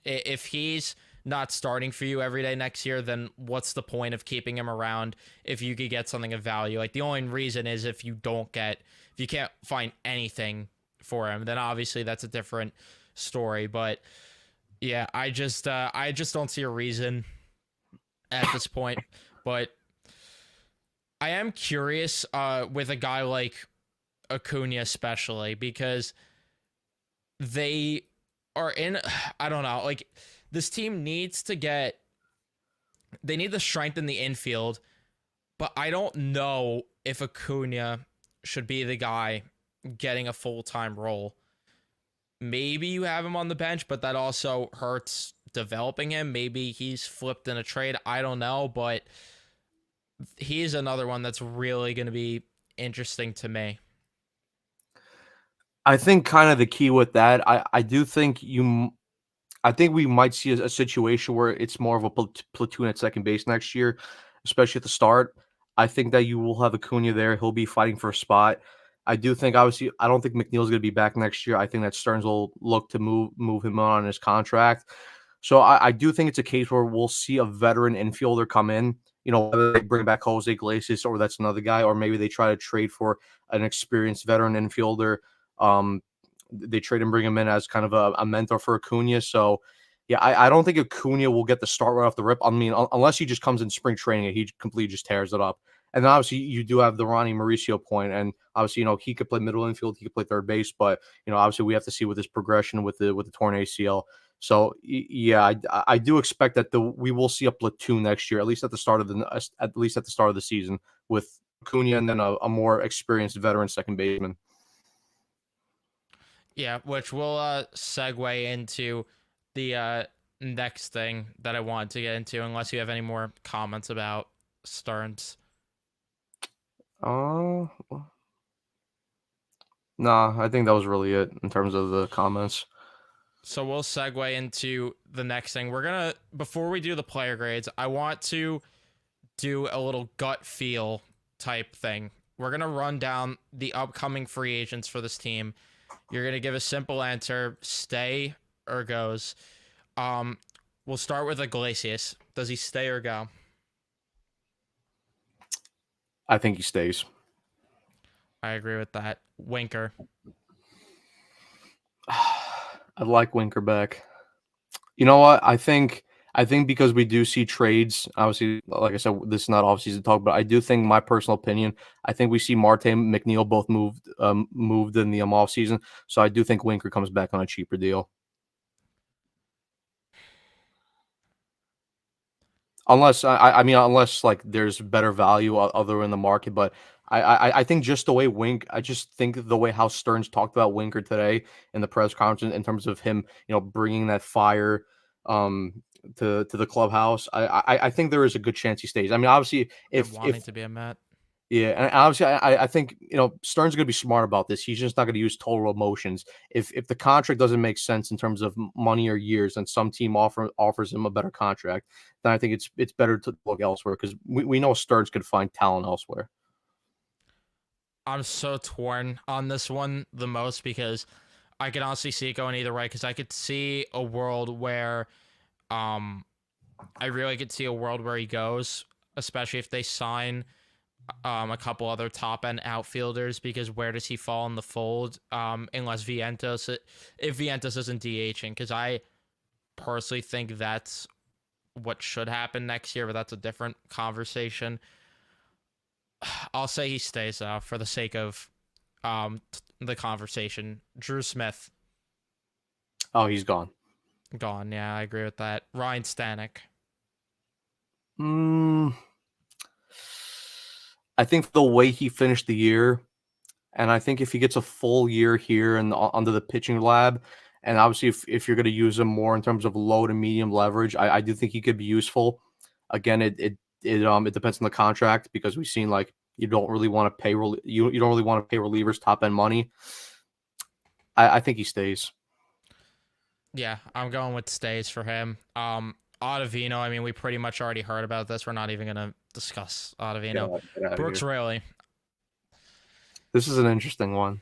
If he's not starting for you every day next year, then what's the point of keeping him around if you could get something of value? Like, the only reason is if you can't find anything for him, then obviously that's a different story. But yeah, I just don't see a reason at this point. But I am curious with a guy like Acuna especially, because they are in, I don't know, like, this team needs to strengthen the infield, but I don't know if Acuna should be the guy getting a full-time role. Maybe you have him on the bench, but that also hurts developing him. Maybe he's flipped in a trade. I don't know, but he's another one that's really going to be interesting to me. I think kind of the key with that, I do think I think we might see a situation where it's more of a platoon at second base next year, especially at the start. I think that you will have Acuna there. He'll be fighting for a spot. I do think, obviously, I don't think McNeil's going to be back next year. I think that Stearns will look to move him on his contract. So I do think it's a case where we'll see a veteran infielder come in. Whether they bring back Jose Iglesias or that's another guy, or maybe they try to trade for an experienced veteran infielder. They trade and bring him in as kind of a mentor for Acuna. So, yeah, I don't think Acuna will get the start right off the rip. I mean, unless he just comes in spring training and he completely just tears it up. And then obviously you do have the Ronnie Mauricio point, and obviously he could play middle infield, he could play third base, but obviously we have to see with his progression with the torn ACL. So yeah, I do expect that we will see a platoon next year, at least at the start of the season, with Acuna and then a more experienced veteran second baseman. Yeah, which will segue into the next thing that I wanted to get into, unless you have any more comments about Stearns. No, I think that was really it in terms of the comments. So we'll segue into the next thing. Before we do the player grades, I want to do a little gut feel type thing. We're going to run down the upcoming free agents for this team. You're going to give a simple answer, stay or goes. We'll start with Iglesias. Does he stay or go? I think he stays. I agree with that. Winker. I'd like Winker back. You know what? I think because we do see trades, obviously, like I said, this is not off-season talk, but I do think, my personal opinion, I think we see Marte and McNeil both moved in the off-season. So I do think Winker comes back on a cheaper deal. Unless unless like there's better value other in the market, but I think just the way I just think the way how Stearns talked about Winker today in the press conference in terms of him, bringing that fire to the clubhouse. I think there is a good chance he stays. I mean, obviously, if wanting to be a Met. Yeah, and obviously, I think Stearns is going to be smart about this. He's just not going to use total emotions. If the contract doesn't make sense in terms of money or years, and some team offers him a better contract, then I think it's better to look elsewhere, because we know Stearns could find talent elsewhere. I'm so torn on this one the most, because I can honestly see it going either way, because I could see a world where I really could see a world where he goes, especially if they sign a couple other top end outfielders, because where does he fall in the fold? Unless if Vientos isn't DHing, because I personally think that's what should happen next year, but that's a different conversation. I'll say he stays for the sake of the conversation. Drew Smith Oh, he's gone. gone. Yeah, I agree with that. Ryan Stanek. Mm, I think the way he finished the year, and I think if he gets a full year here and under the pitching lab, and obviously if you're going to use him more in terms of low to medium leverage, I do think he could be useful. Again, it depends on the contract because we've seen like you don't really want to pay you don't really want to pay relievers top end money. I think he stays. Yeah, I'm going with stays for him. Ottavino, I mean, we pretty much already heard about this. We're not even going to discuss Ottavino. Get out of Brooks here. Raley. This is an interesting one.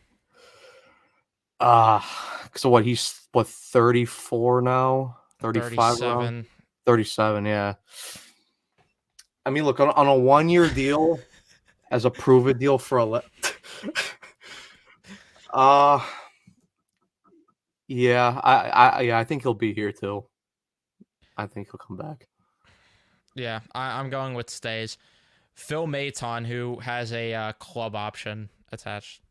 So what, he's 34 now? 35 around? 37. 37, yeah. I mean, look, on a 1-year deal as a prove-it deal for uh yeah, I think he'll be here too. I think he'll come back. Yeah, I'm going with stays. Phil Maton, who has a club option attached.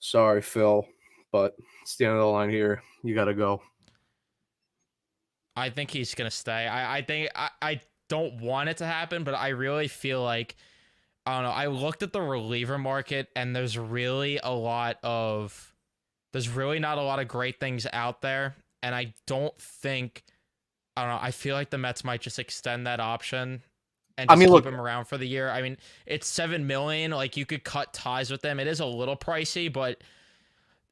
Sorry, Phil, but it's the end of the line here. You got to go. I think he's gonna stay. I think I don't want it to happen, but I really feel like I don't know. I looked at the reliever market, and there's really not a lot of great things out there, and I don't think I don't know. I feel like the Mets might just extend that option and I just mean, keep look, him around for the year. I mean, it's $7 million. Like you could cut ties with them. It is a little pricey, but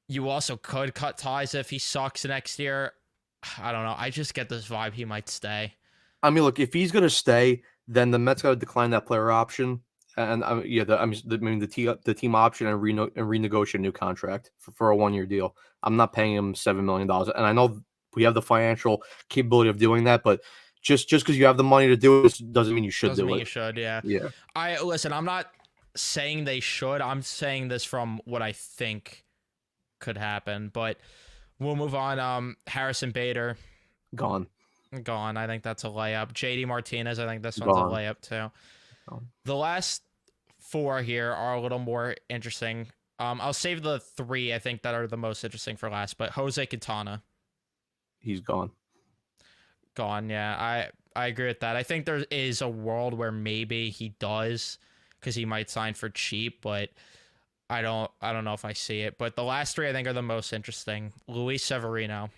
you also could cut ties if he sucks next year. I don't know. I just get this vibe he might stay. look, if he's gonna stay, then the Mets got to decline that player option, and yeah, the team option and renegotiate a new contract for a 1-year deal. I'm not paying him $7 million, and I know we have the financial capability of doing that, but just because you have the money to do it doesn't mean you should Doesn't do mean it. you should. Yeah. Yeah. I listen. I'm not saying they should. I'm saying this from what I think could happen. But we'll move on. Harrison Bader Gone. gone. I think that's a layup. JD Martinez. I think this one's a Gone. layup too. Gone. The last four here are a little more interesting. I'll save the three I think that are the most interesting for last. But Jose Quintana He's gone. gone. Yeah, I agree with that. I think there is a world where maybe he does because he might sign for cheap, but I don't know if I see it. But the last three I think are the most interesting. Luis Severino.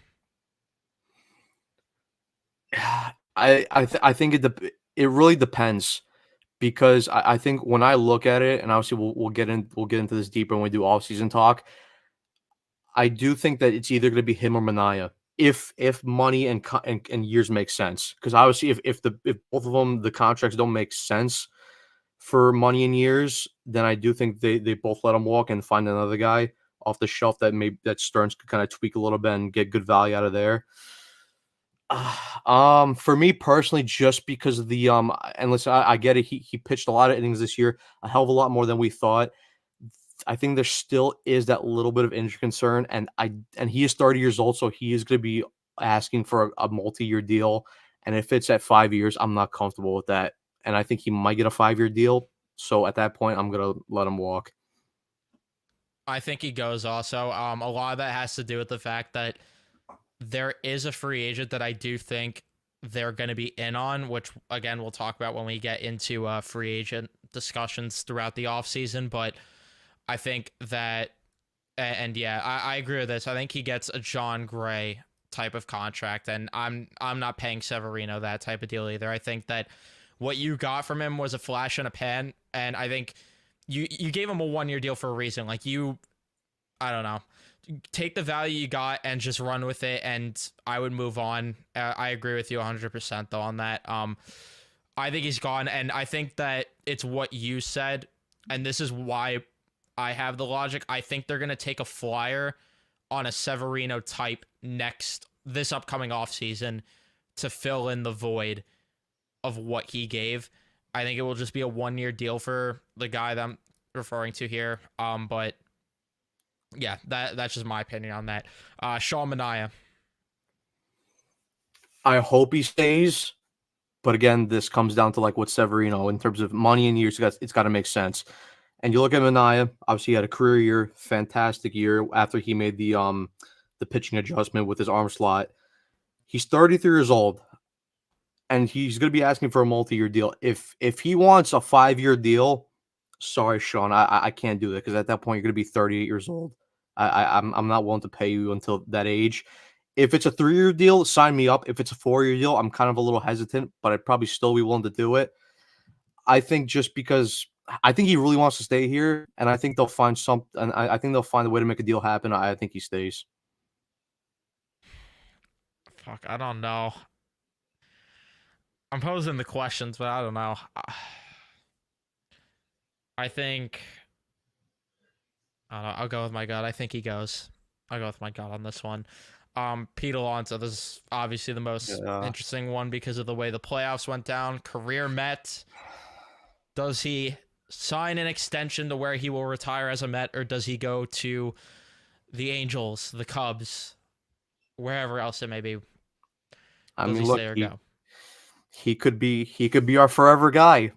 I think it really depends because I think when I look at it, and obviously we'll get into this deeper when we do off season talk. I do think that it's either going to be him or Mania if money and years make sense. Because obviously if both of them the contracts don't make sense for money and years, then I do think they both let him walk and find another guy off the shelf that Stearns could kind of tweak a little bit and get good value out of there. For me personally, just because of the and listen, I get it. He pitched a lot of innings this year, a hell of a lot more than we thought. I think there still is that little bit of injury concern, and he is 30 years old, so he is going to be asking for a multi-year deal. And if it's at 5 years, I'm not comfortable with that. And I think he might get a 5-year deal. So at that point, I'm gonna let him walk. I think he goes also. A lot of that has to do with the fact that there is a free agent that I do think they're going to be in on, which again we'll talk about when we get into free agent discussions throughout the offseason. But I think that, and yeah, I agree with this. I think he gets a John Gray type of contract, and I'm not paying Severino that type of deal either. I think that what you got from him was a flash in a pan, and I think you gave him a 1-year deal for a reason. Like I don't know, take the value you got and just run with it, and I would move on. I agree with you 100% though on that. I think he's gone, and I think that it's what you said, and this is why I have the logic. I think they're gonna take a flyer on a Severino type this upcoming offseason to fill in the void of what he gave. I think it will just be a 1-year deal for the guy that I'm referring to here. But yeah, that's just my opinion on that. Sean Manaea. I hope he stays But again, this comes down to like what Severino in terms of money and years. It's got to make sense. And you look at Mania. Obviously, he had a career year, fantastic year after he made the pitching adjustment with his arm slot. He's 33 years old, and he's going to be asking for a multi-year deal. If he wants a 5-year deal, sorry, Sean, I can't do that because at that point you're going to be 38 years old. I'm not willing to pay you until that age. If it's a 3-year deal, sign me up. If it's a 4-year deal, I'm kind of a little hesitant, but I'd probably still be willing to do it. I think just because I think he really wants to stay here, and I think they'll find some. And I think they'll find a way to make a deal happen. I think he stays. Fuck, I don't know. I'm posing the questions, but I don't know. I think I don't know, I'll go with my gut. I think he goes. I'll go with my gut on this one. Pete Alonso, this is obviously the most interesting one because of the way the playoffs went down. Career Met. Does he sign an extension to where he will retire as a Met, or does he go to the Angels, the Cubs, wherever else it may be? I mean, look, he could be our forever guy.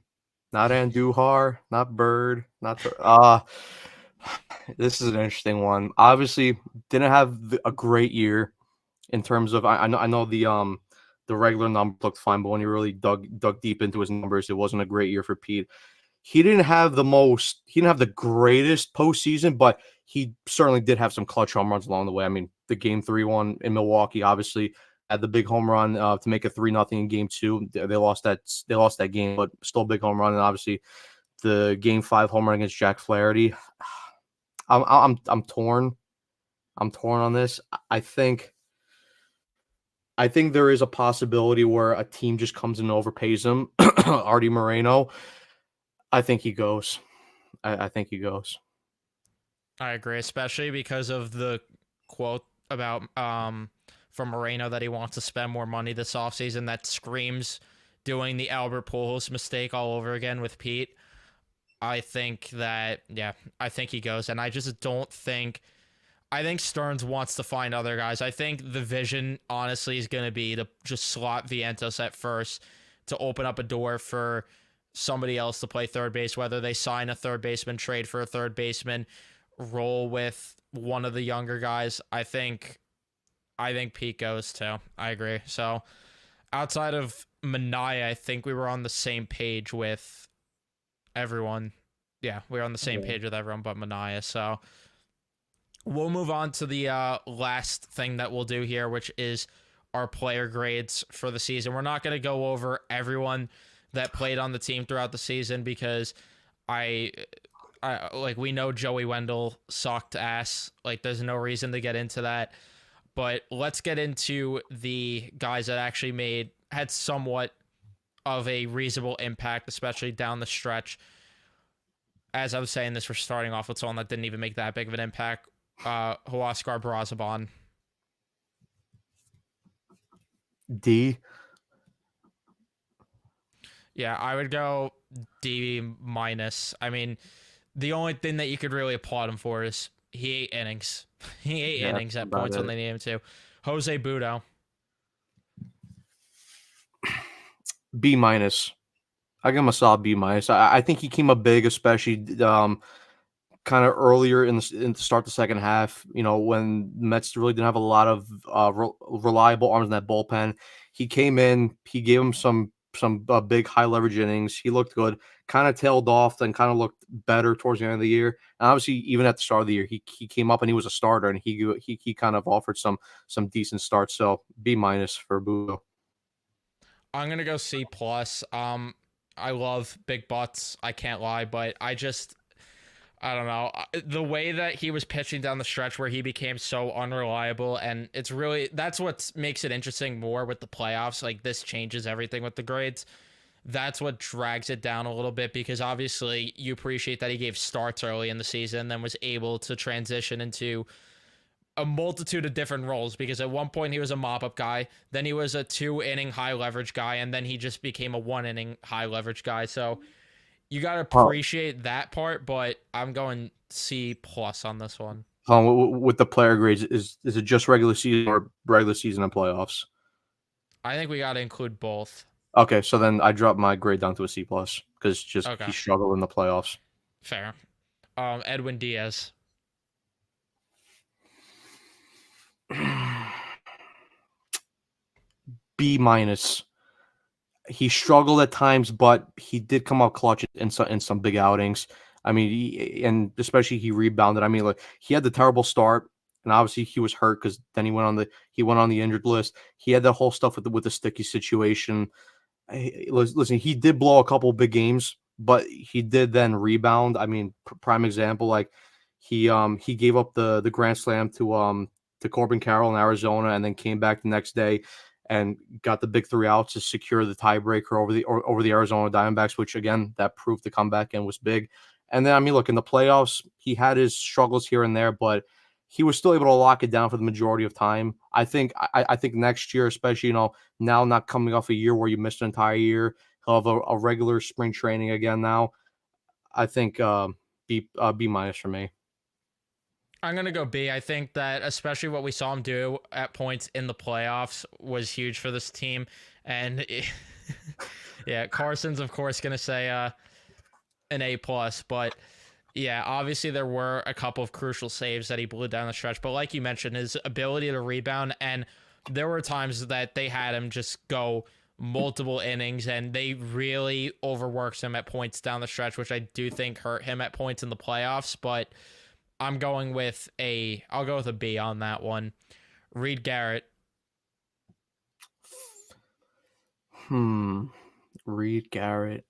Not Andujar, not Bird, not this is an interesting one. Obviously, didn't have a great year in terms of I know the regular number looked fine, but when you really dug deep into his numbers, it wasn't a great year for Pete. He didn't have the greatest postseason, but he certainly did have some clutch home runs along the way. I mean, the Game 3 one in Milwaukee, obviously, had the big home run to make it 3-0 in Game 2. They lost that game, but still a big home run, and obviously the Game 5 home run against Jack Flaherty. I'm torn. I'm torn on this. I think there is a possibility where a team just comes in and overpays him. Artie Moreno. I think he goes. I think he goes. I agree, especially because of the quote about from Moreno that he wants to spend more money this offseason. That screams doing the Albert Pujols mistake all over again with Pete. I think he goes, and I just don't think. I think Stearns wants to find other guys. I think the vision, honestly, is going to be to just slot Vientos at first to open up a door for somebody else to play third base, whether they sign a third baseman, trade for a third baseman, roll with one of the younger guys. I think Pete goes too. I agree. So outside of Manaea, I think we were on the same page with everyone. Yeah, we were on the same page with everyone but Manaea. So we'll move on to the last thing that we'll do here, which is our player grades for the season. We're not going to go over everyone that played on the team throughout the season because I like we know Joey Wendell sucked ass. Like there's no reason to get into that. But let's get into the guys that actually had somewhat of a reasonable impact, especially down the stretch. As I was saying this, we're starting off with someone that didn't even make that big of an impact. Huascar Brazaban. D. Yeah, I would go D minus. I mean, the only thing that you could really applaud him for is he ate innings. He ate innings at points when they needed him to. Jose Budo. B minus. I give him a solid B minus. I think he came up big, especially kind of earlier in the start the second half. You know, when Mets really didn't have a lot of reliable arms in that bullpen. He came in. He gave him some big high leverage innings. He looked good. Kind of tailed off, then kind of looked better towards the end of the year. And obviously, even at the start of the year, he came up and he was a starter, and he kind of offered some decent starts. So B minus for Budo. I'm gonna go C plus. I love big butts. I can't lie, but I don't know. The way that he was pitching down the stretch where he became so unreliable, and that's what makes it interesting more with the playoffs. Like, this changes everything with the grades. That's what drags it down a little bit because obviously you appreciate that he gave starts early in the season, then was able to transition into a multitude of different roles because at one point he was a mop-up guy, then he was a 2-inning high-leverage guy, and then he just became a 1-inning high-leverage guy. So you got to appreciate that part, but I'm going C plus on this one. With the player grades, is it just regular season or regular season and playoffs? I think we got to include both. Okay, so then I dropped my grade down to a C plus because just Okay, he struggled in the playoffs. fair. Edwin Diaz. B minus. He struggled at times, but he did come out clutch in some big outings. I mean, and especially he rebounded. I mean, like he had the terrible start, and obviously he was hurt because then he went on the injured list. He had that whole stuff with the sticky situation. Listen, he did blow a couple big games, but he did then rebound. I mean, prime example, like he gave up the grand slam to Corbin Carroll in Arizona, and then came back the next day and got the big 3 outs to secure the tiebreaker over the Arizona Diamondbacks, which again that proved the comeback and was big. And then I mean, look, in the playoffs, he had his struggles here and there, but he was still able to lock it down for the majority of time. I think next year, especially now not coming off a year where you missed an entire year, he'll have a regular spring training again now. I think B minus for me. I'm gonna go B. I think that especially what we saw him do at points in the playoffs was huge for this team, and yeah, Carson's of course gonna say an A plus, but yeah, obviously there were a couple of crucial saves that he blew down the stretch, but like you mentioned, his ability to rebound, and there were times that they had him just go multiple innings and they really overworked him at points down the stretch, which I do think hurt him at points in the playoffs, but I'll go with a B on that one. Reed Garrett. Reed Garrett.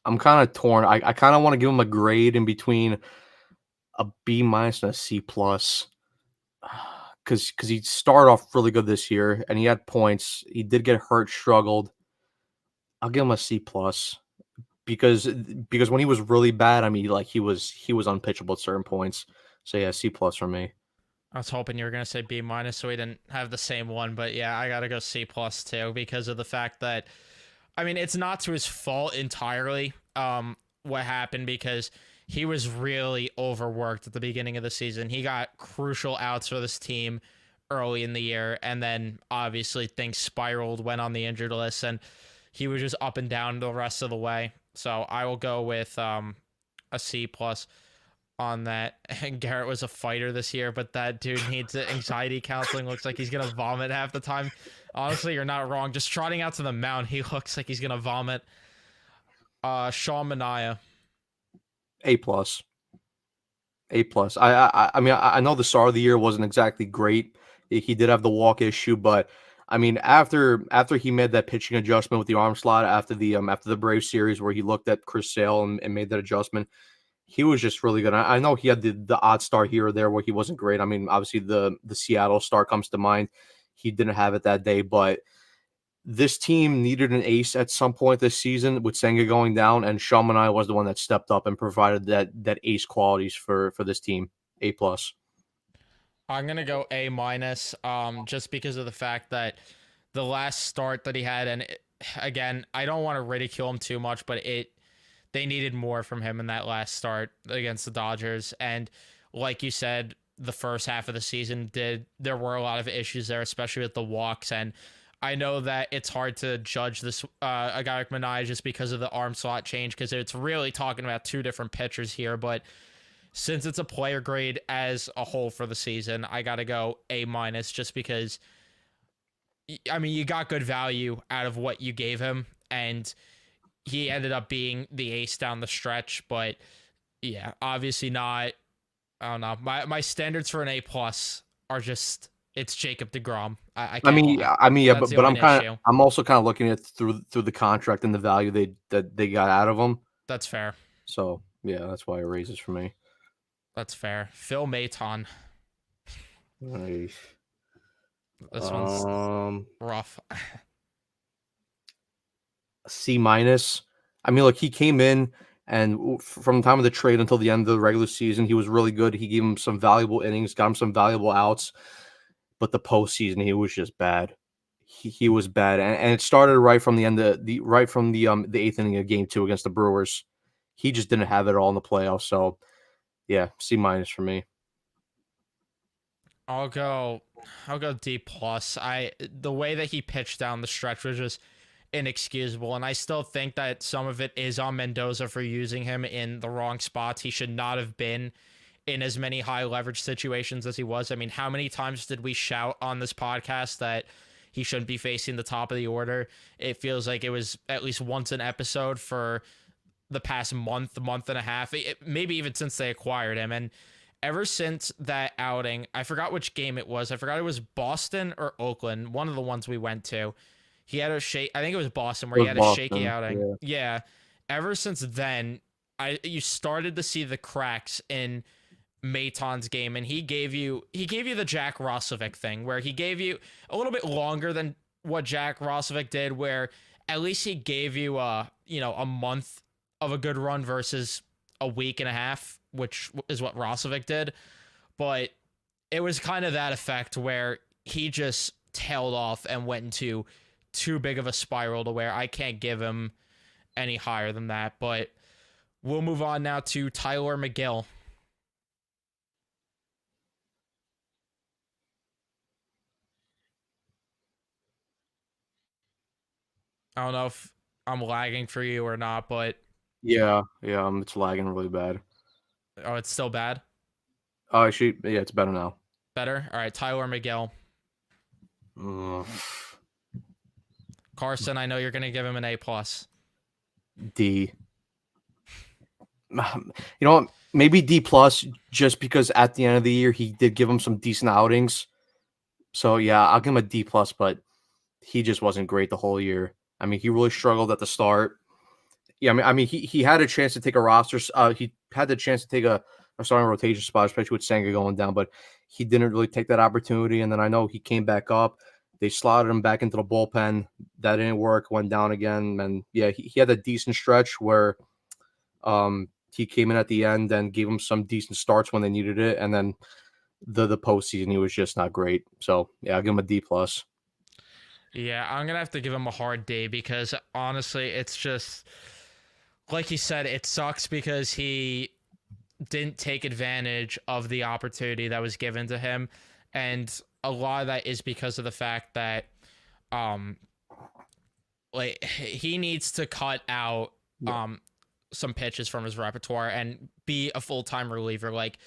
I'm kind of torn. I kind of want to give him a grade in between a B minus and a C plus. Because he started off really good this year and he had points. He did get hurt, struggled. I'll give him a C plus because when he was really bad, I mean, like he was unpitchable at certain points. So yeah, C plus for me. I was hoping you were gonna say B minus, so we didn't have the same one. But yeah, I gotta go C plus too because of the fact that, I mean, it's not to his fault entirely. What happened because he was really overworked at the beginning of the season. He got crucial outs for this team early in the year, and then obviously things spiraled, went on the injured list, and he was just up and down the rest of the way. So I will go with a C plus on that. And Garrett was a fighter this year, but that dude needs anxiety counseling. Looks like he's gonna vomit half the time. Honestly, you're not wrong. Just trotting out to the mound, he looks like he's gonna vomit. Sean Manaea. A plus. A plus. I mean I know the start of the year wasn't exactly great. He did have the walk issue, but I mean after he made that pitching adjustment with the arm slot after the Brave series where he looked at Chris Sale and made that adjustment, he was just really good. I know he had the odd start here or there where he wasn't great. I mean, obviously the Seattle start comes to mind. He didn't have it that day, but this team needed an ace at some point this season with Senga going down, and Sean Manaea was the one that stepped up and provided that ace qualities for this team. A plus. I'm gonna go A minus. Just because of the fact that the last start that he had, and again, I don't want to ridicule him too much, but they needed more from him in that last start against the Dodgers. And like you said, the first half of the season there were a lot of issues there, especially with the walks. And I know that it's hard to judge this a guy like Manaea just because of the arm slot change, because it's really talking about two different pitchers here. But since it's a player grade as a whole for the season, I gotta go A minus just because, I mean, you got good value out of what you gave him, and he ended up being the ace down the stretch. But yeah, obviously not. I don't know. My standards for an A plus are just, it's Jacob deGrom. I can't lie. Yeah, That's the but only issue. I'm also kind of looking at through the contract and the value they got out of him. That's fair. So yeah, that's why it raises for me. That's fair. Phil Maton. Nice. This one's rough. C minus. I mean, look, he came in and from the time of the trade until the end of the regular season, he was really good. He gave him some valuable innings, got him some valuable outs, but the postseason, he was just bad. He was bad, and it started right from the end of the eighth inning of Game 2 against the Brewers. He just didn't have it all in the playoffs. So yeah, C minus for me. I'll go D plus. The way that he pitched down the stretch was just, inexcusable. And I still think that some of it is on Mendoza for using him in the wrong spots. He should not have been in as many high leverage situations as he was. I mean, how many times did we shout on this podcast that he shouldn't be facing the top of the order? It feels like it was at least once an episode for the past month and a half, maybe even since they acquired him. And ever since that outing, I forgot which game it was. I forgot it was Boston or Oakland, one of the ones we went to. He had a shake. I think it was Boston where he had a shaky outing. Yeah. Ever since then, you started to see the cracks in Maton's game, and he gave you the Jack Roslovic thing, where he gave you a little bit longer than what Jack Roslovic did, where at least he gave you a month of a good run versus a week and a half, which is what Roslovic did. But it was kind of that effect where he just tailed off and went into too big of a spiral to where I can't give him any higher than that. But we'll move on now to Tyler McGill. I don't know if I'm lagging for you or not, but Yeah, it's lagging really bad. oh, it's still bad? Oh, actually, yeah, it's better now. Better? All right, Tyler McGill. Carson, I know you're going to give him an A+. D. You know what? Maybe D+, just because at the end of the year, he did give him some decent outings. So, yeah, I'll give him a D+, but he just wasn't great the whole year. I mean, he really struggled at the start. Yeah, I mean, he had a chance to take a roster. He had the chance to take a starting rotation spot, especially with Senga going down, but he didn't really take that opportunity. And then I know he came back up. They slotted him back into the bullpen. That didn't work. Went down again, and yeah, he had a decent stretch where he came in at the end and gave him some decent starts when they needed it. And then the postseason, he was just not great. So yeah, I'll give him a D+. Yeah, I'm gonna have to give him a hard D because honestly, it's just like he said, it sucks because he didn't take advantage of the opportunity that was given to him. And a lot of that is because of the fact that like he needs to cut out some pitches from his repertoire and be a full-time reliever. Like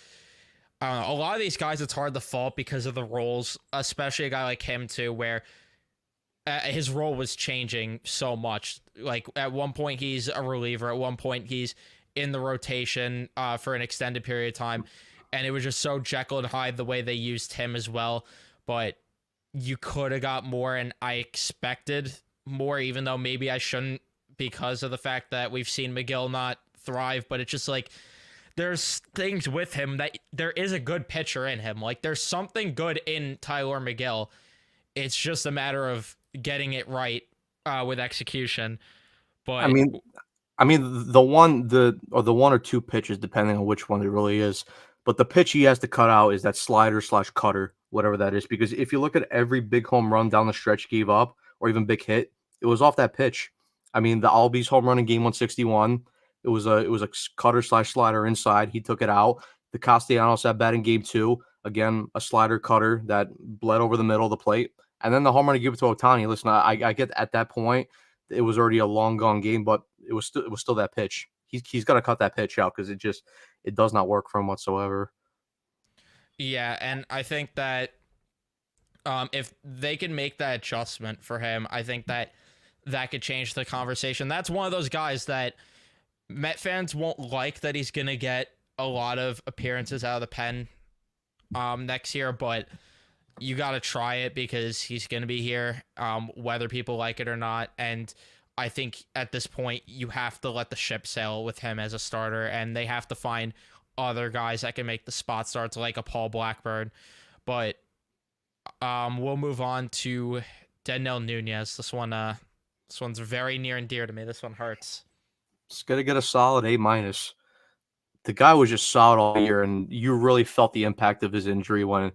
a lot of these guys, it's hard to fault because of the roles, especially a guy like him too, where his role was changing so much. Like at one point he's a reliever, at one point he's in the rotation for an extended period of time, and it was just so Jekyll and Hyde the way they used him as well. But you could have got more, and I expected more, even though maybe I shouldn't because of the fact that we've seen McGill not thrive. But it's just like there's things with him that there is a good pitcher in him. Like there's something good in Tyler McGill. It's just a matter of getting it right with execution. But I mean, the one or two pitches, depending on which one it really is. But the pitch he has to cut out is that slider/cutter, whatever that is. Because if you look at every big home run down the stretch he gave up, or even big hit, it was off that pitch. I mean, the Albies home run in Game 161, it was a cutter/slider inside. He took it out. The Castellanos at bat in Game 2, again a slider cutter that bled over the middle of the plate. And then the home run he gave it to Ohtani. Listen, I get at that point it was already a long gone game, but it was still that pitch. He's got to cut that pitch out because it does not work for him whatsoever. Yeah, and I think that if they can make that adjustment for him, I think that could change the conversation. That's one of those guys that Met fans won't like, that he's going to get a lot of appearances out of the pen next year, but you got to try it because he's going to be here, whether people like it or not. And I think at this point, you have to let the ship sail with him as a starter, and they have to find other guys that can make the spot starts like a Paul Blackburn. But we'll move on to Denel Nunez. This one's very near and dear to me. This one hurts. It's going to get a solid A-. The guy was just solid all year, and you really felt the impact of his injury when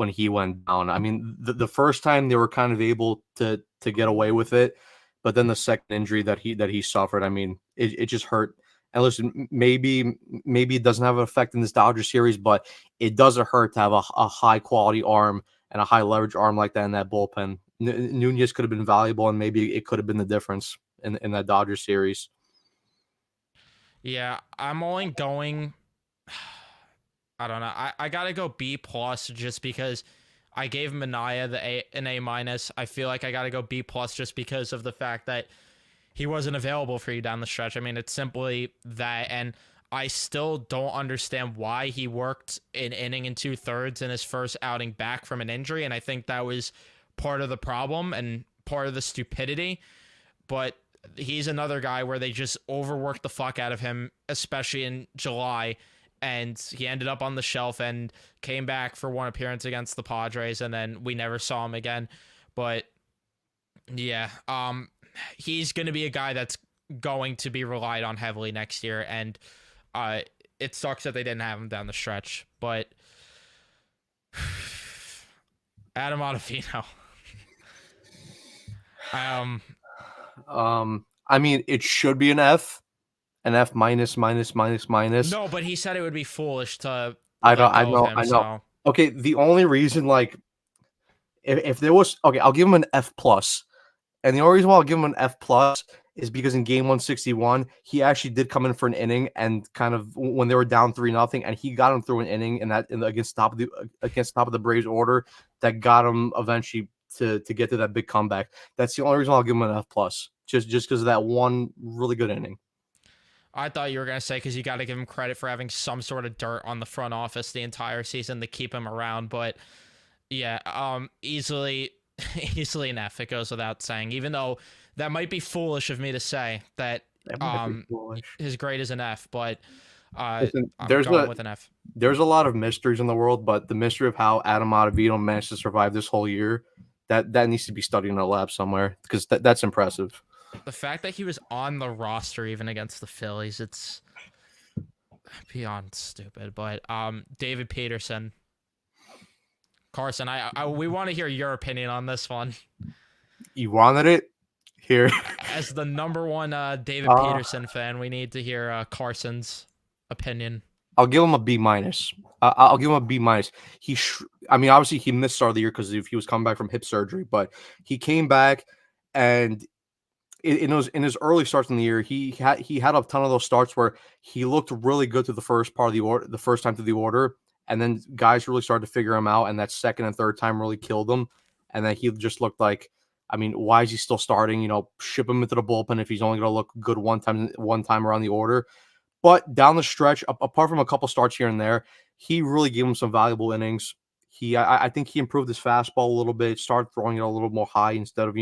he went down. I mean, the first time they were kind of able to get away with it, but then the second injury that he suffered, I mean, it just hurt. And listen, maybe it doesn't have an effect in this Dodger series, but it doesn't hurt to have a high quality arm and a high leverage arm like that in that bullpen. Nunez could have been valuable, and maybe it could have been the difference in that Dodgers series. Yeah, I'm only going. I don't know. I gotta go B plus just because I gave Mania an A minus. I feel like I gotta go B plus just because of the fact that he wasn't available for you down the stretch. I mean, it's simply that, and I still don't understand why he worked an inning and 2/3 in his first outing back from an injury, and I think that was part of the problem and part of the stupidity. But he's another guy where they just overworked the fuck out of him, especially in July. And he ended up on the shelf and came back for one appearance against the Padres, and then we never saw him again. But yeah, he's going to be a guy that's going to be relied on heavily next year, and it sucks that they didn't have him down the stretch. But Adam Ottavino. I mean, it should be an F minus, minus, minus, minus. No, but he said it would be foolish to I let go know, of him. I know. So. Okay, the only reason, like, if there was, okay, I'll give him an F plus, and the only reason why I'll give him an F plus is because in game 161, he actually did come in for an inning, and kind of when they were down 3-0, and he got him through an inning against top of the Braves order that got him eventually to get to that big comeback. That's the only reason I'll give him an F plus, just because of that one really good inning. I thought you were going to say because you got to give him credit for having some sort of dirt on the front office the entire season to keep him around. But yeah, easily an F. It goes without saying, even though that might be foolish of me to say that his grade is an F, but Listen, I'm going with an F. There's a lot of mysteries in the world, but the mystery of how Adam Ottavino managed to survive this whole year, that needs to be studied in a lab somewhere, because that's impressive. The fact that he was on the roster even against the Phillies, it's beyond stupid. But David Peterson, Carson, we want to hear your opinion on this one. You wanted it here. As the number one David Peterson fan, we need to hear Carson's opinion. I'll give him a B minus. I'll give him a B minus. I mean, obviously he missed start of the year because he was coming back from hip surgery, but he came back, and in his early starts in the year, he had a ton of those starts where he looked really good through the first part of the order, the first time through the order, and then guys really started to figure him out, and that second and third time really killed him, and then he just looked like, I mean, why is he still starting? You know, ship him into the bullpen if he's only going to look good one time around the order. But down the stretch, apart from a couple starts here and there, he really gave him some valuable innings. I think he improved his fastball a little bit, started throwing it a little more high instead of,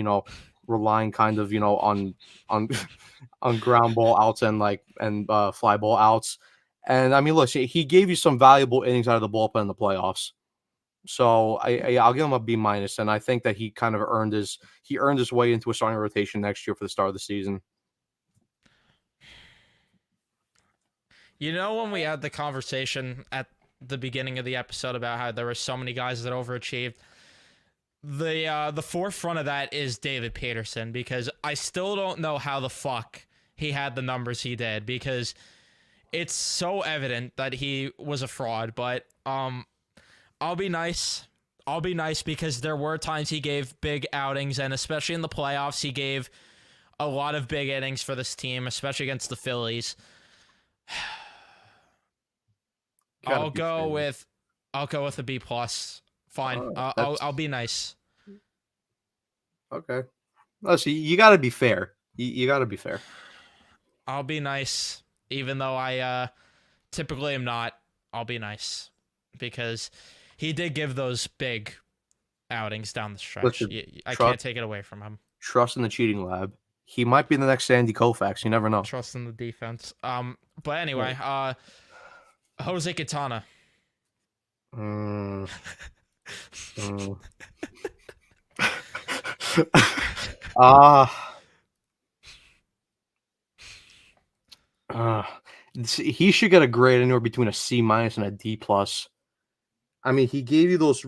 relying kind of, on on ground ball outs and fly ball outs. And I mean, look, he gave you some valuable innings out of the bullpen in the playoffs. So I'll give him a B minus, and I think that he kind of earned his way into a starting rotation next year for the start of the season. When we had the conversation at the beginning of the episode about how there were so many guys that overachieved, the forefront of that is David Peterson, because I still don't know how the fuck he had the numbers he did, because it's so evident that he was a fraud. But I'll be nice. I'll be nice because there were times he gave big outings, and especially in the playoffs, he gave a lot of big innings for this team, especially against the Phillies. I'll go with a B plus. Fine. I'll be nice. Okay. Let's see. You got to be fair. You got to be fair. I'll be nice, even though I typically am not. I'll be nice because he did give those big outings down the stretch. I can't take it away from him. Trust in the cheating lab. He might be the next Sandy Koufax. You never know. Trust in the defense. But anyway, Jose Quintana. He should get a grade anywhere between a C minus and a D plus. I mean, he gave you those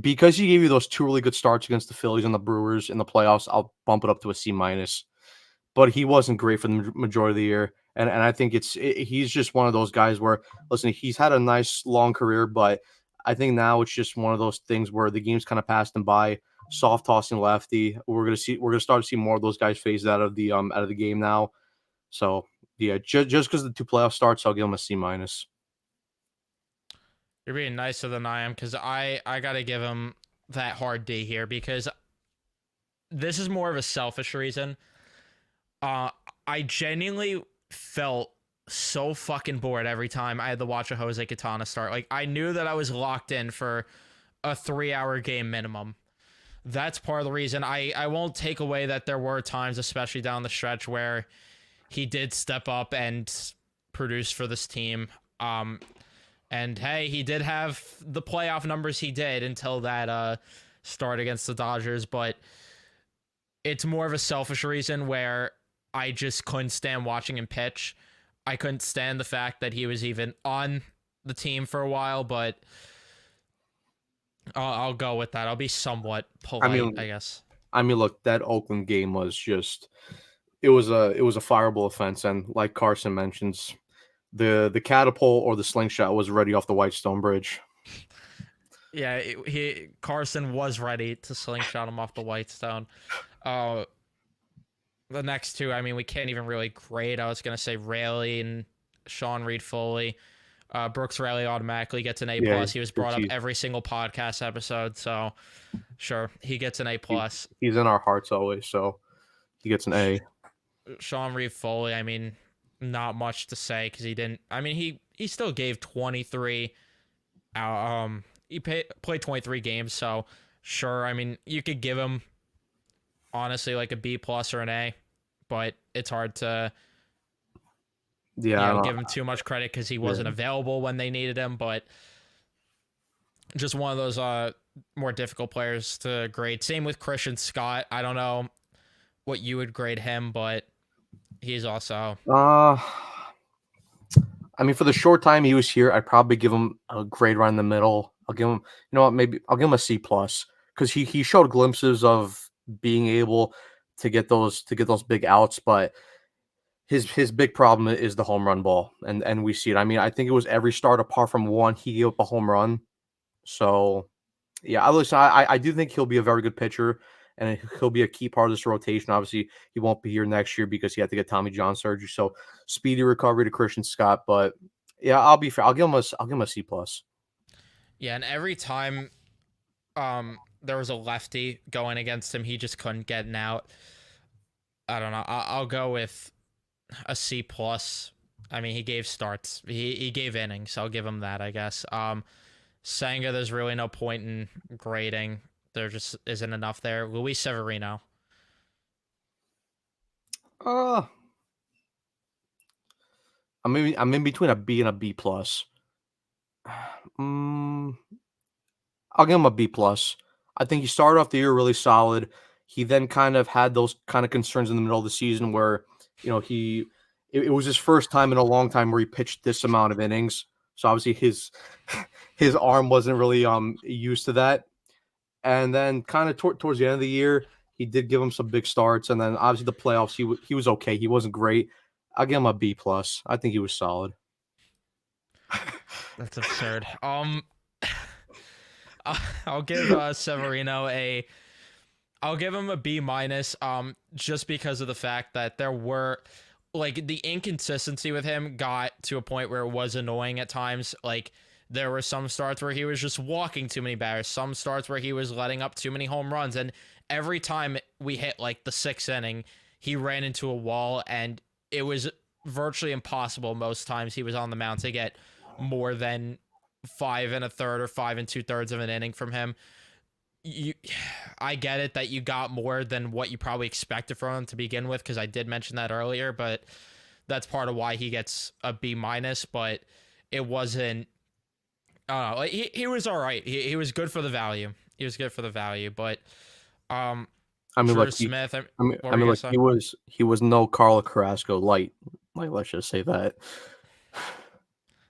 because he gave you those two really good starts against the Phillies and the Brewers in the playoffs, I'll bump it up to a C minus. But he wasn't great for the majority of the year. And I think he's just one of those guys where, listen, he's had a nice long career, but I think now it's just one of those things where the game's kind of passed him by. soft tossing lefty. We're gonna start to see more of those guys phased out of the game now. So yeah, just because the 2 playoff starts, I'll give him a C minus. You're being nicer than I am because I gotta give him that hard D here because this is more of a selfish reason. Uh, I genuinely felt so fucking bored every time I had to watch a Jose Katana start. Like I knew that I was locked in for a 3-hour game minimum. That's part of the reason. I won't take away that there were times, especially down the stretch, where he did step up and produce for this team. And hey, he did have the playoff numbers he did until that start against the Dodgers, but it's more of a selfish reason where I just couldn't stand watching him pitch. I couldn't stand the fact that he was even on the team for a while, but I'll go with that. I'll be somewhat polite, I guess. I mean, look, that Oakland game was just it was a fireable offense, and like Carson mentions, the catapult or the slingshot was ready off the Whitestone Bridge. Yeah, Carson was ready to slingshot him off the Whitestone. The next two, I mean, we can't even really grade. I was gonna say Raley and Sean Reed-Foley. Brooks Raley automatically gets an A plus. He was brought up every single podcast episode, so sure, he gets an A plus. He's in our hearts always, so he gets an A. Sean Reed-Foley, I mean, not much to say because he didn't. I mean, he still gave 23. He played 23 games, so sure. I mean, you could give him honestly like a B plus or an A, but it's hard to give him too much credit because he wasn't available when they needed him. But just one of those more difficult players to grade. Same with Christian Scott. I don't know what you would grade him, but he's also. I mean, for the short time he was here, I'd probably give him a grade right in the middle. I'll give him, you know what, maybe I'll give him a C plus because he showed glimpses of being able to get those big outs, but his big problem is the home run ball, and we see it. I mean, I think it was every start apart from one he gave up a home run. So yeah, I do think he'll be a very good pitcher, and he'll be a key part of this rotation. Obviously, he won't be here next year because he had to get Tommy John surgery. So speedy recovery to Christian Scott. But yeah, I'll be fair. I'll give him a C plus. Yeah, and every time there was a lefty going against him, he just couldn't get an out. I don't know. I'll go with a C plus. I mean, he gave starts. He gave innings, so I'll give him that, I guess. Senga, there's really no point in grading. There just isn't enough there. Luis Severino. I'm in between a B and a B plus. I'll give him a B plus. I think he started off the year really solid. He then kind of had those kind of concerns in the middle of the season where, you know, it was his first time in a long time where he pitched this amount of innings. So obviously his arm wasn't really used to that. And then kind of towards the end of the year, he did give him some big starts. And then obviously the playoffs, he was okay. He wasn't great. I'll give him a B plus. I think he was solid. That's absurd. I'll give Severino I'll give him a B minus. Just because of the fact that there were like the inconsistency with him got to a point where it was annoying at times. Like there were some starts where he was just walking too many batters, some starts where he was letting up too many home runs, and every time we hit like the 6th inning, he ran into a wall, and it was virtually impossible most times he was on the mound to get more than 5 1/3 or 5 2/3 of an inning from him. I get it that you got more than what you probably expected from him to begin with, because I did mention that earlier, but that's part of why he gets a B minus. But it wasn't. I don't know. He was all right. He was good for the value. He was good for the value, but I mean, Drew like Smith. he was no Carlos Carrasco light. Like, let's just say that.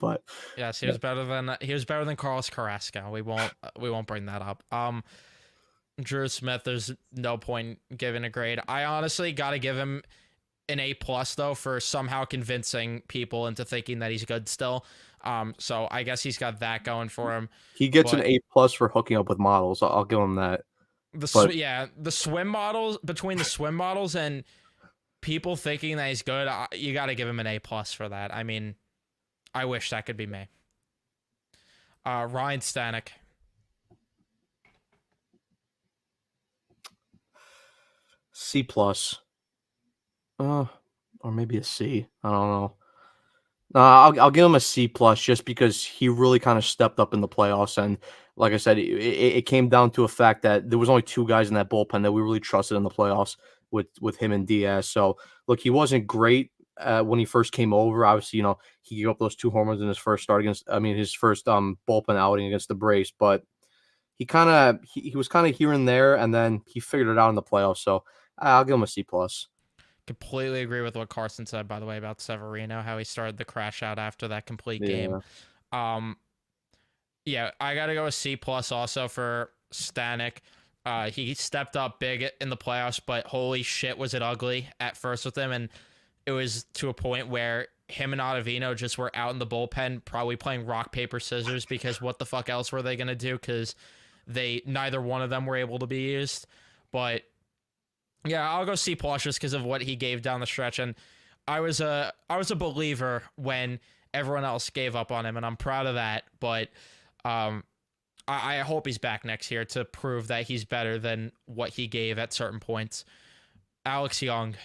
But yes, he was better than Carlos Carrasco. We won't bring that up. Drew Smith, there's no point giving a grade. I honestly gotta give him an A plus though for somehow convincing people into thinking that he's good still. So I guess he's got that going for him. He gets an A plus for hooking up with models. I'll give him that. But The swim models, between the swim models and people thinking that he's good, you got to give him an A+ for that. I mean, I wish that could be me. Ryan Stanek. C plus, or maybe a C. I don't know. I'll give him a C plus just because he really kind of stepped up in the playoffs, and like I said, it came down to a fact that there was only two guys in that bullpen that we really trusted in the playoffs with him and Diaz. So look, he wasn't great when he first came over. Obviously, he gave up those two homers in his first start his first bullpen outing against the Braves, but he was kind of here and there, and then he figured it out in the playoffs. So I'll give him a C plus. Completely agree with what Carson said, by the way, about Severino, how he started the crash out after that complete game. Yeah. Yeah, I got to go with C+ also for Stanek. He stepped up big in the playoffs, but holy shit, was it ugly at first with him. And it was to a point where him and Ottavino just were out in the bullpen, probably playing rock, paper, scissors, because what the fuck else were they going to do? Because neither one of them were able to be used. But yeah, I'll go C+ just because of what he gave down the stretch. And I was a believer when everyone else gave up on him, and I'm proud of that. But I hope he's back next year to prove that he's better than what he gave at certain points. Alex Young.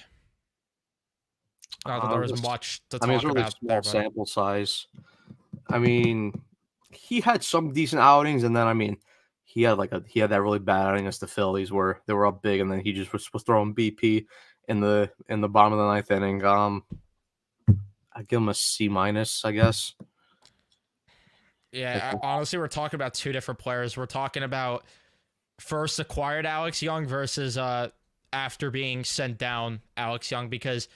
Not that there was much to talk it's really about small there, but sample size. I mean, he had some decent outings, and then he had that really bad outing against the Phillies where they were up big, and then he just was throwing BP in the bottom of the ninth inning. I'd give him a C-, I guess. yeah, honestly, we're talking about two different players. We're talking about first acquired Alex Young versus after being sent down Alex Young, because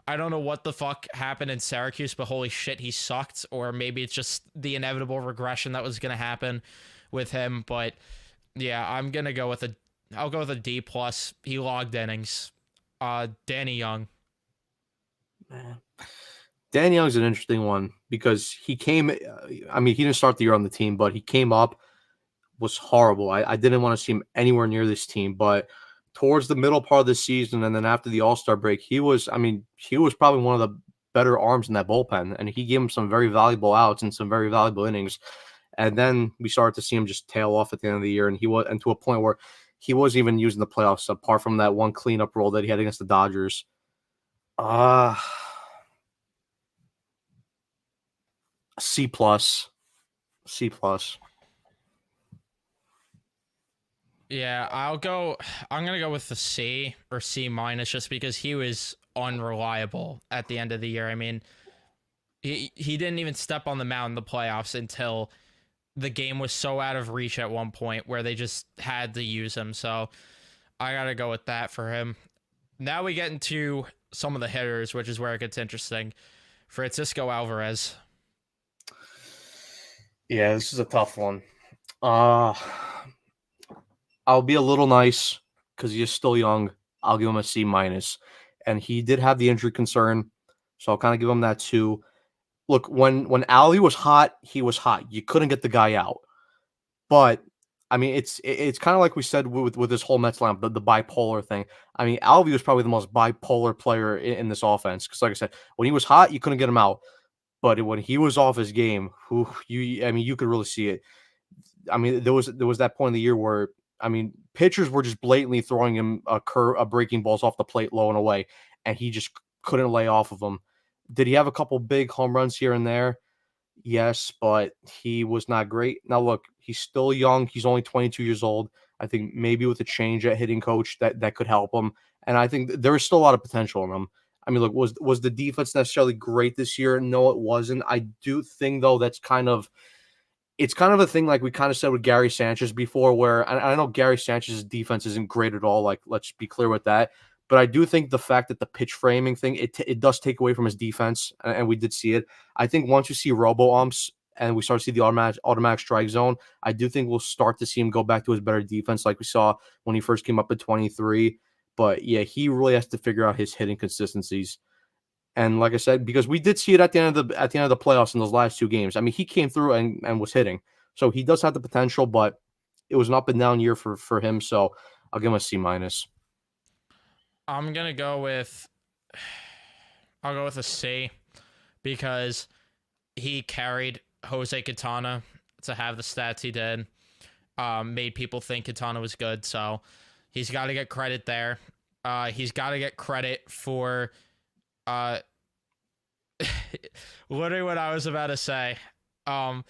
I don't know what the fuck happened in Syracuse, but holy shit, he sucked. Or maybe it's just the inevitable regression that was going to happen with him. But yeah, I'll go with a D+. He logged innings. Danny Young. Man. Danny Young's an interesting one because he came. He didn't start the year on the team, but he came up, was horrible. I didn't want to see him anywhere near this team, but towards the middle part of the season and then after the All-Star break, he was probably one of the better arms in that bullpen, and he gave him some very valuable outs and some very valuable innings. And then we started to see him just tail off at the end of the year, and to a point where he wasn't even using the playoffs apart from that one cleanup role that he had against the Dodgers. C+. C+. Yeah, I'm going to go with the C or C- just because he was unreliable at the end of the year. I mean, he didn't even step on the mound in the playoffs until the game was so out of reach at one point where they just had to use him. So I got to go with that for him. Now we get into some of the hitters, which is where it gets interesting. Francisco Alvarez. Yeah, this is a tough one. I'll be a little nice because he's still young. I'll give him a C-, and he did have the injury concern, so I'll kind of give him that too. Look, when Ali was hot, he was hot. You couldn't get the guy out, but it's kind of like we said with this whole Mets lineup, the bipolar thing. Alvy was probably the most bipolar player in this offense because, like I said, when he was hot, you couldn't get him out. But when he was off his game, you could really see it. There was that point in the year where pitchers were just blatantly throwing him a breaking balls off the plate low and away, and he just couldn't lay off of them. Did he have a couple big home runs here and there? Yes, but he was not great. Now look, he's still young. He's only 22 years old. I think maybe with a change at hitting coach that could help him, and I think there is still a lot of potential in him. Look, was the defense necessarily great this year? No, it wasn't. I do think though it's kind of a thing like we kind of said with Gary Sanchez before, where I know Gary Sanchez's defense isn't great at all. Like, let's be clear with that. But I do think the fact that the pitch framing thing, it does take away from his defense, and we did see it. I think once you see robo-umps and we start to see the automatic strike zone, I do think we'll start to see him go back to his better defense like we saw when he first came up at 23. But yeah, he really has to figure out his hitting consistencies. And like I said, because we did see it at the end of the playoffs in those last two games. He came through and was hitting. So he does have the potential, but it was an up and down year for him. So I'll give him a C minus. I'm gonna go with I'll go with a C because he carried Jose Quintana to have the stats he did. Made people think Quintana was good, so he's got to get credit there. He's got to get credit for uh, literally what I was about to say. And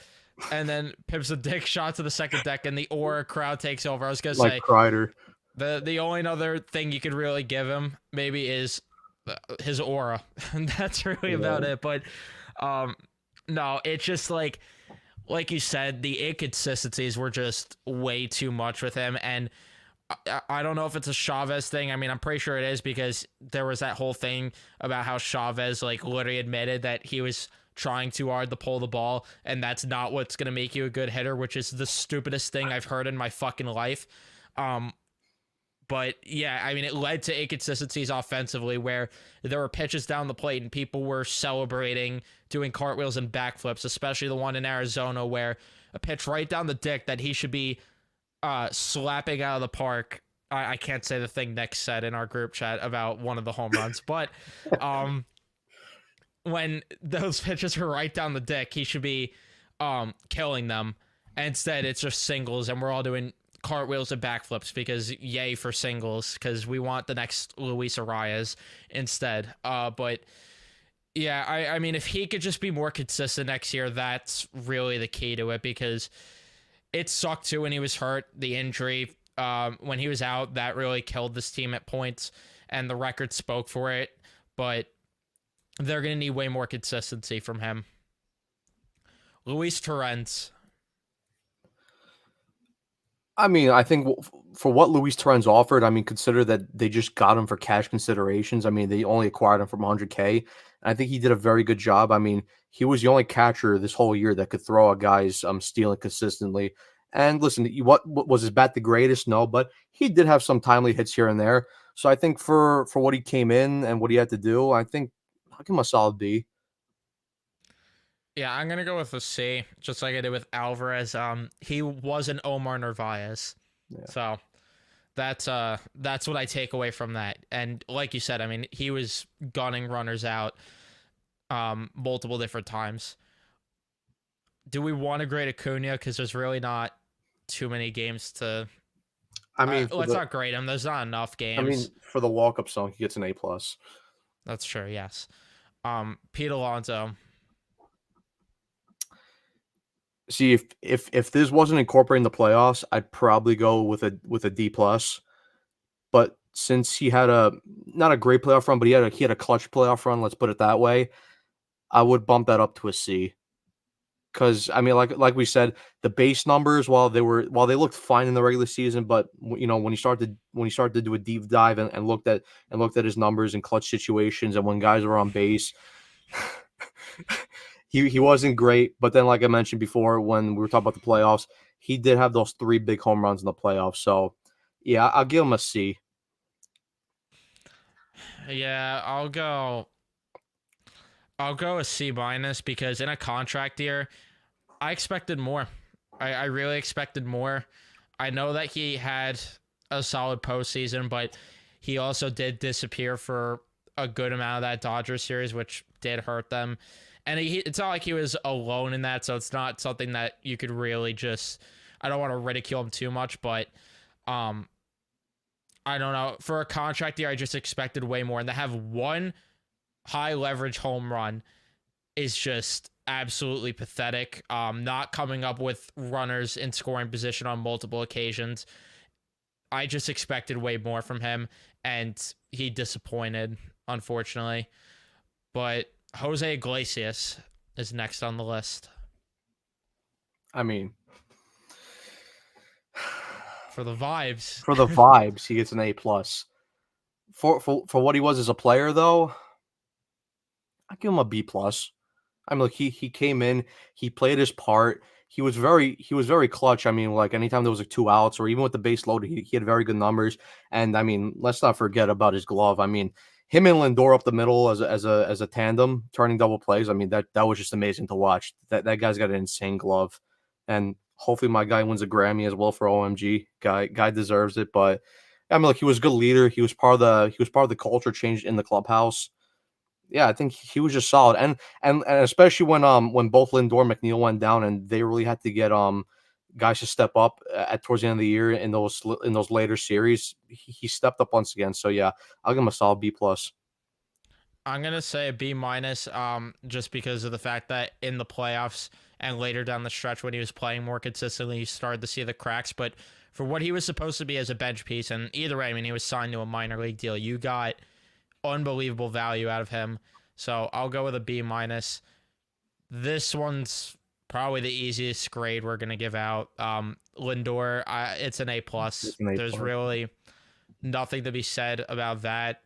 then pips a dick shot to the second deck, and the aura crowd takes over. I was gonna say Kreider. the only other thing you could really give him maybe is his aura. And that's really about it. But no, it's just like you said, the inconsistencies were just way too much with him. And I don't know if it's a Chavez thing. I mean, I'm pretty sure it is because there was that whole thing about how Chavez like literally admitted that he was trying too hard to pull the ball, and that's not what's going to make you a good hitter, which is the stupidest thing I've heard in my fucking life. But yeah, I mean, it led to inconsistencies offensively where there were pitches down the plate and people were celebrating, doing cartwheels and backflips, especially the one in Arizona where a pitch right down the dick that he should be slapping out of the park. I can't say the thing Nick said in our group chat about one of the home runs, but when those pitches were right down the dick, he should be killing them. Instead, it's just singles, and we're all doing cartwheels and backflips because yay for singles, because we want the next Luis Arias instead. But yeah, I mean, if he could just be more consistent next year, that's really the key to it, because it sucked too when he was hurt. The injury, when he was out, that really killed this team at points, and the record spoke for it. But they're going to need way more consistency from him. Luis Torrens. I mean, I think for what Luis Torrens offered, I mean, consider that they just got him for cash considerations. I mean, they only acquired him from 100K. And I think he did a very good job. I mean, he was the only catcher this whole year that could throw a guy's stealing consistently. And listen, what was his bat the greatest? No, but he did have some timely hits here and there. So I think for what he came in and what he had to do, I think I'll give him a solid B. Yeah, I'm gonna go with a C, just like I did with Alvarez. He was an Omar Narvaez, so that's what I take away from that. And like you said, I mean, he was gunning runners out, multiple different times. Do we want to grade Acuna? Because there's really not too many games to. I mean, let's not grade him. There's not enough games. I mean, for the walk-up song, he gets an A+. That's true. Yes. Pete Alonso. See, if this wasn't incorporating the playoffs, I'd probably go with a D+. But since he had not a great playoff run, but he had a clutch playoff run, let's put it that way, I would bump that up to a C. Because I mean, like we said, the base numbers, while they looked fine in the regular season, but you know, when he started to do a deep dive and looked at his numbers in clutch situations and when guys were on base, he wasn't great. But then, like I mentioned before, when we were talking about the playoffs, he did have those 3 big home runs in the playoffs. So yeah, I'll give him a C. Yeah, I'll go a C- because in a contract year, I expected more. I really expected more. I know that he had a solid postseason, but he also did disappear for a good amount of that Dodgers series, which did hurt them. And it's not like he was alone in that, so it's not something that you could really just. I don't want to ridicule him too much, but I don't know. For a contract year, I just expected way more, and to have one high leverage home run is just absolutely pathetic. Not coming up with runners in scoring position on multiple occasions. I just expected way more from him, and he disappointed, unfortunately. But Jose Iglesias is next on the list. I mean, for the vibes. For the vibes, he gets an A+. For what he was as a player, though, I give him a B+. I mean, look, he came in, he played his part. He was very clutch. I mean, like anytime there was like 2 outs or even with the base loaded, he had very good numbers. And I mean, let's not forget about his glove. I mean, him and Lindor up the middle as a tandem, turning double plays. I mean, that was just amazing to watch. That guy's got an insane glove, and hopefully my guy wins a Grammy as well for OMG. Guy deserves it. But I mean, look, he was a good leader. He was part of the culture change in the clubhouse. Yeah, I think he was just solid, and especially when both Lindor and McNeil went down, and they really had to get guys to step up at towards the end of the year in those later series. He stepped up once again. So yeah, I'll give him a solid B plus. I'm gonna say a B minus, just because of the fact that in the playoffs and later down the stretch when he was playing more consistently, you started to see the cracks. But for what he was supposed to be as a bench piece, and either way, I mean, he was signed to a minor league deal. You got unbelievable value out of him. So I'll go with a B minus. This one's probably the easiest grade we're gonna give out. Lindor, it's an A plus. It's an A+. There's really nothing to be said about that.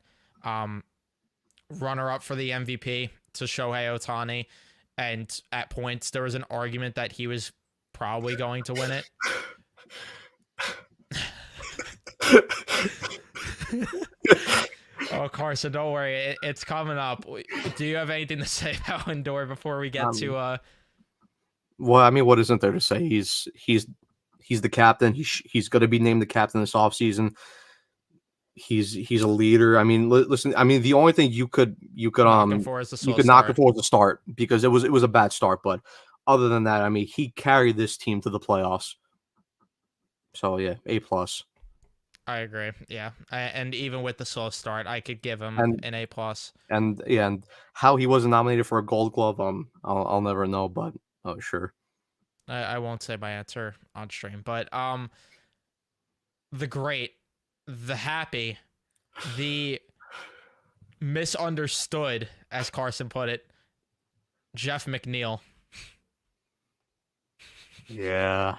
Runner up for the MVP to Shohei Ohtani, and at points there was an argument that he was probably going to win it. Oh, Carson, don't worry, it's coming up. Do you have anything to say about Lindor before we get to? Well, I mean, what isn't there to say? He's the captain. He's going to be named the captain this offseason. He's a leader. I mean, listen. I mean, the only thing you could knock him for is the start, because it was a bad start. But other than that, I mean, he carried this team to the playoffs. So yeah, A plus. I agree. Yeah, and even with the slow start, I could give him an A plus. And yeah, and how he wasn't nominated for a Gold Glove, I'll never know. But oh, sure. I won't say my answer on stream, but the great, the happy, the misunderstood, as Carson put it, Jeff McNeil. Yeah.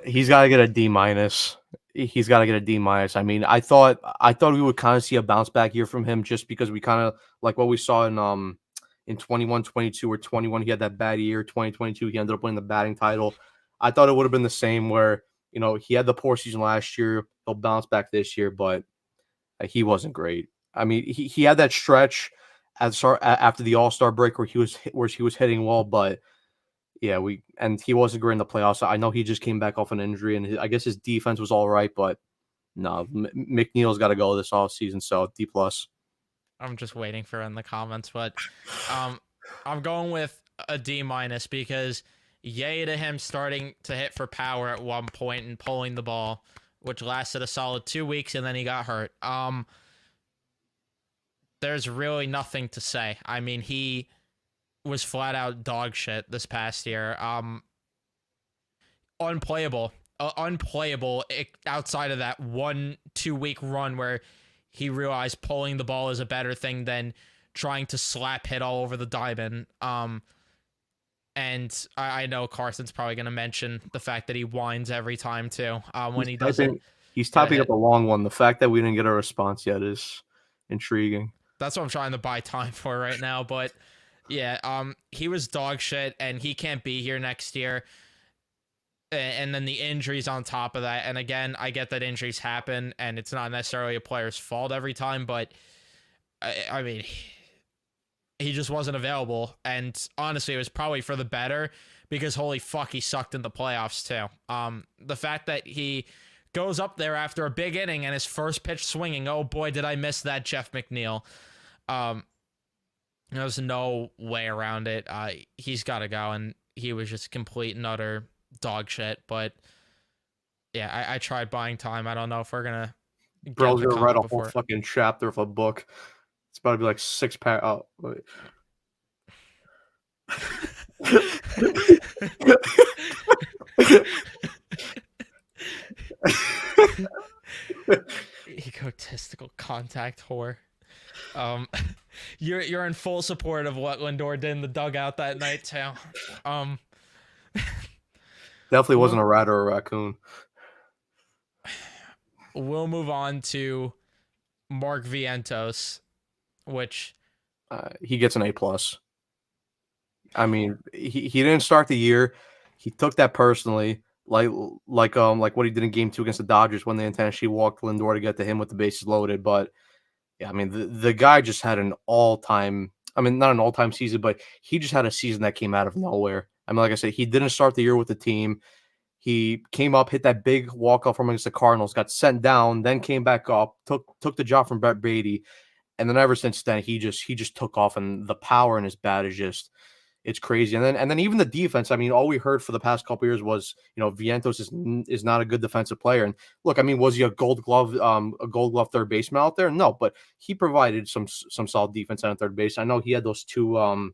He's got to get a D minus. He's got to get a D minus. I mean, I thought we would kind of see a bounce back year from him, just because we kind of like what we saw in 21, 22, or 21. He had that bad year. 2022, he ended up winning the batting title. I thought it would have been the same, where he had the poor season last year. He'll bounce back this year, but he wasn't great. I mean, he had that stretch after the All-Star break where he was hitting well, but yeah, he wasn't great in the playoffs. I know he just came back off an injury, and I guess his defense was all right, but no, McNeil's got to go this offseason, so D plus. I'm just waiting for it in the comments, but I'm going with a D minus, because yay to him starting to hit for power at one point and pulling the ball, which lasted a solid 2 weeks, and then he got hurt. There's really nothing to say. I mean, he was flat out dog shit this past year. Unplayable outside of that 1-2 week run where he realized pulling the ball is a better thing than trying to slap hit all over the diamond. And I know Carson's probably going to mention the fact that he whines every time too. When he doesn't, he's typing up a long one. The fact that we didn't get a response yet is intriguing. That's what I'm trying to buy time for right now, but yeah, he was dog shit, and he can't be here next year. And then the injuries on top of that. And again, I get that injuries happen, and it's not necessarily a player's fault every time, but I mean, he just wasn't available. And honestly, it was probably for the better, because holy fuck, he sucked in the playoffs too. The fact that he goes up there after a big inning and his first pitch swinging, oh boy, did I miss that Jeff McNeil. There's no way around it. He's got to go, and he was just complete and utter dog shit. But yeah, I tried buying time. I don't know if we're gonna. Bro's gonna write a whole fucking chapter of a book. It's about to be like 6 pack. Oh, wait. Egotistical contact whore. You're in full support of what Lindor did in the dugout that night too. Definitely wasn't a rat or a raccoon. We'll move on to Mark Vientos, which he gets an A plus. I mean, he didn't start the year. He took that personally, like what he did in Game 2 against the Dodgers when they intentionally walked Lindor to get to him with the bases loaded. But yeah, I mean, the guy just had an all-time. I mean, not an all-time season, but he just had a season that came out of nowhere. I mean, like I said, he didn't start the year with the team. He came up, hit that big walk off from against the Cardinals, got sent down, then came back up, took the job from Brett Beatty, and then ever since then he just took off, and the power in his bat is just it's crazy. And then even the defense. I mean, all we heard for the past couple years was Vientos is not a good defensive player. And look, I mean, was he a Gold Glove third baseman out there? No, but he provided some solid defense on third base. I know he had those two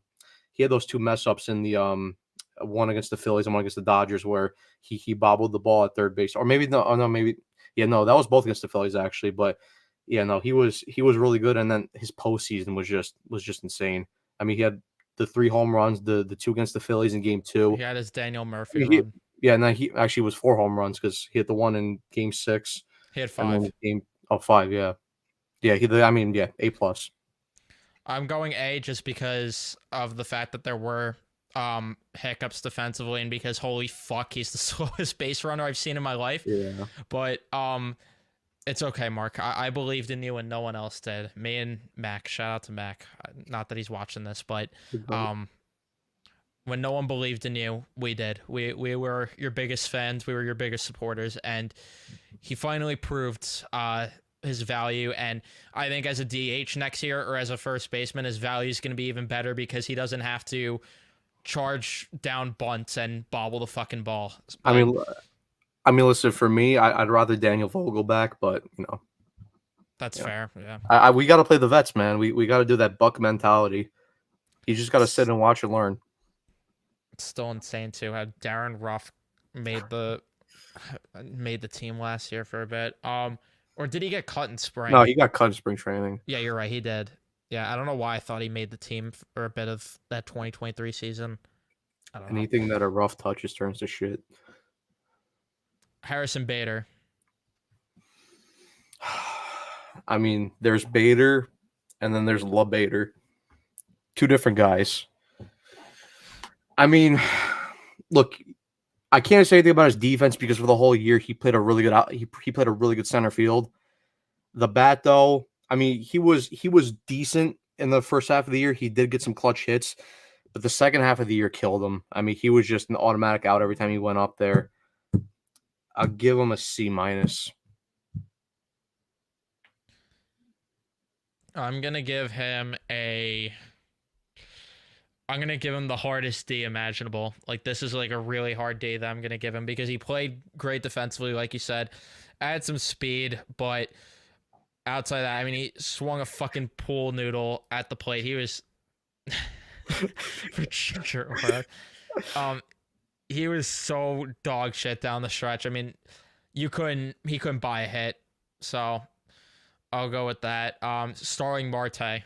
mess ups in the one against the Phillies and one against the Dodgers where he bobbled the ball at third base, or maybe no, oh no, maybe yeah, no, that was both against the Phillies actually, but yeah, no, he was really good, and then his postseason was just insane. I mean, he had the 3 home runs, the two against the Phillies in Game 2. He had his Daniel Murphy He, run. yeah, and then he actually was 4 home runs because he hit the one in Game 6, He had and then 5. Game 5, yeah, yeah, I mean, yeah, A+. I'm going A just because of the fact that there were hiccups defensively, and because holy fuck, he's the slowest base runner I've seen in my life. Yeah, But it's okay, Mark. I believed in you and no one else did. Me and Mac. Shout out to Mac. Not that he's watching this, but when no one believed in you, we did. We were your biggest fans. We were your biggest supporters, and he finally proved his value. And I think as a DH next year or as a first baseman, his value is going to be even better because he doesn't have to charge down bunts and bobble the fucking ball. I mean, listen, for me, I'd rather Daniel Vogel back, but That's fair. Yeah. we got to play the vets, man. We got to do that Buck mentality. You just got to sit and watch and learn. It's still insane too how Darren Ruff made the team last year for a bit. Or did he get cut in spring? No, he got cut in spring training. Yeah, you're right. He did. Yeah, I don't know why I thought he made the team for a bit of that 2023 season. I don't know. Anything that a rough touches turns to shit. Harrison Bader. I mean, there's Bader, and then there's La Bader. Two different guys. I mean, look, I can't say anything about his defense because for the whole year he played a really good he played a really good center field. The bat, though, I mean, he was decent in the first half of the year. He did get some clutch hits, but the second half of the year killed him. I mean, he was just an automatic out every time he went up there. I'll give him a C-. I'm gonna give him the hardest D imaginable. Like, this is like a really hard D that I'm gonna give him because he played great defensively, like you said, add some speed, but outside that, I mean, he swung a fucking pool noodle at the plate. He was for sure. He was so dog shit down the stretch. I mean, he couldn't buy a hit, so I'll go with that. Starling Marte.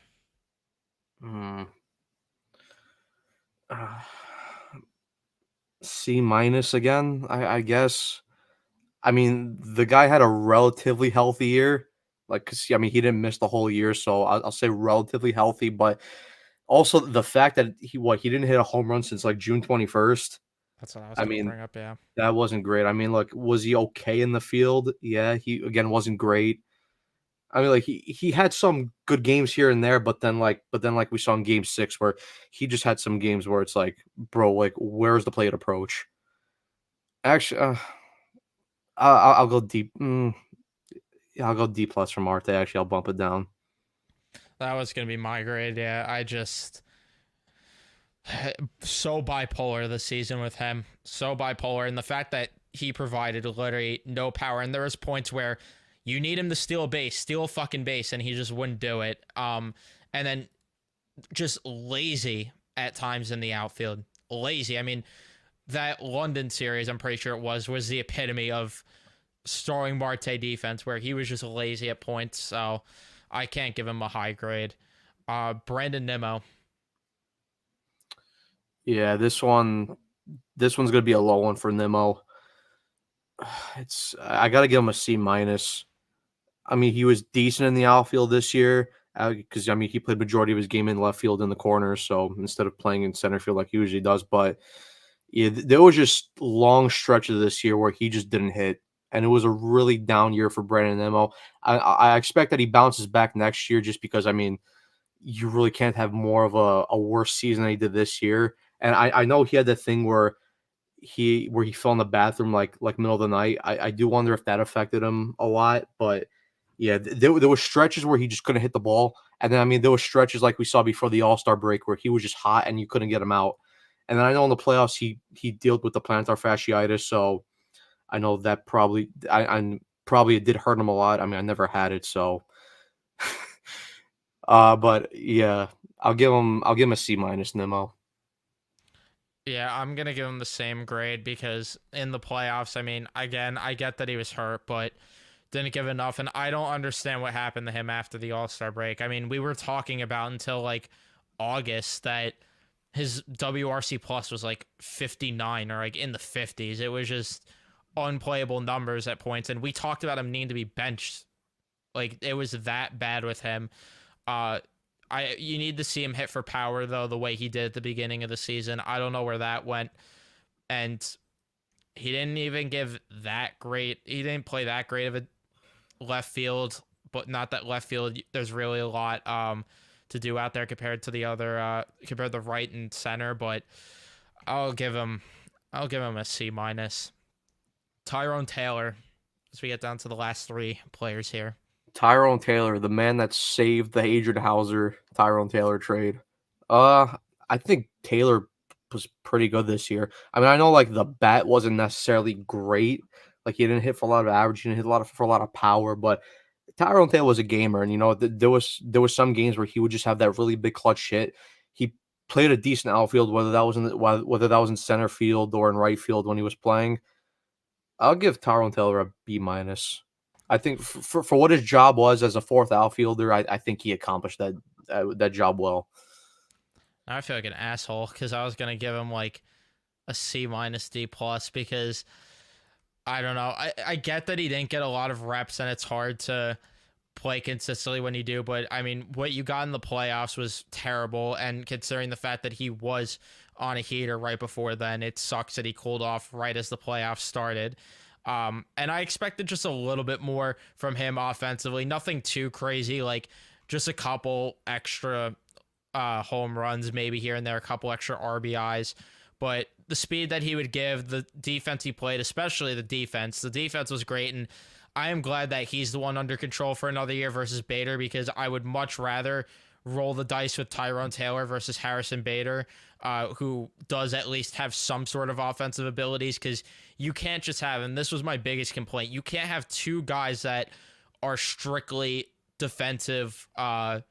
C- again, I guess. I mean, the guy had a relatively healthy year. Like, 'cause, I mean, he didn't miss the whole year, so I'll say relatively healthy. But also the fact that he didn't hit a home run since like June 21st. That's what I was I going to mean, bring up, yeah. that wasn't great. I mean, look, was he okay in the field? Yeah, he again wasn't great. I mean, like he had some good games here and there, but then like we saw in Game 6 where he just had some games where it's like, bro, like where's the plate approach? Actually, I'll go deep. Yeah, I'll go D+ from Marte. Actually, I'll bump it down. That was going to be my grade, yeah. I just so bipolar this season with him. So bipolar, and the fact that he provided literally no power, and there was points where you need him to steal a fucking base, and he just wouldn't do it. And then just lazy at times in the outfield. Lazy. I mean, that London series, I'm pretty sure it was the epitome of Starling Marte defense, where he was just lazy at points. So I can't give him a high grade. Brandon Nimmo. Yeah, this one's gonna be a low one for Nimmo. I gotta give him a C-. I mean, he was decent in the outfield this year because I mean he played majority of his game in left field in the corner, so instead of playing in center field like he usually does. But yeah, there was just long stretches this year where he just didn't hit, and it was a really down year for Brandon Nimmo. I expect that he bounces back next year, just because I mean you really can't have more of a worse season than he did this year. And I know he had that thing where he fell in the bathroom like middle of the night. I do wonder if that affected him a lot, but yeah, there were stretches where he just couldn't hit the ball, and then I mean there were stretches like we saw before the All-Star break where he was just hot and you couldn't get him out. And then I know in the playoffs he dealt with the plantar fasciitis, so I know that I probably it did hurt him a lot. I mean I never had it, so but yeah, I'll give him a C minus, Nemo. Yeah, I'm gonna give him the same grade because in the playoffs, I mean, again, I get that he was hurt, but didn't give enough, and I don't understand what happened to him after the All Star break. I mean, we were talking about until like August that his WRC plus was like 59 or like in the 50s. It was just unplayable numbers at points, and we talked about him needing to be benched. Like it was that bad with him. Uh, you need to see him hit for power though, the way he did at the beginning of the season. I don't know where that went, and he didn't even give that great. He didn't play that great of a left field, but not that left field. There's really a lot to do out there compared to the other compared to right and center. But I'll give him a C minus. Tyrone Taylor, as we get down to the last three players here. Tyrone Taylor, the man that saved the Adrian Hauser Tyrone Taylor trade. I think Taylor was pretty good this year. I mean, I know like the bat wasn't necessarily great. Like he didn't hit for a lot of average, he didn't hit for a lot of power, but Tyrone Taylor was a gamer, and there was some games where he would just have that really big clutch hit. He played a decent outfield, whether that was in center field or in right field when he was playing. I'll give Tyrone Taylor a B minus. I think for what his job was as a fourth outfielder, I think he accomplished that job well. Now I feel like an asshole because I was gonna give him like a C minus D plus because I don't know. I get that he didn't get a lot of reps and it's hard to play consistently when you do, but I mean, what you got in the playoffs was terrible. And considering the fact that he was on a heater right before then, it sucks that he cooled off right as the playoffs started. And I expected just a little bit more from him offensively. Nothing too crazy, like just a couple extra home runs, maybe here and there, a couple extra RBIs. But the speed that he would give, the defense he played, especially the defense was great. And I am glad that he's the one under control for another year versus Bader because I would much rather roll the dice with Tyrone Taylor versus Harrison Bader, who does at least have some sort of offensive abilities because you can't just have, and this was my biggest complaint, you can't have two guys that are strictly defensive guys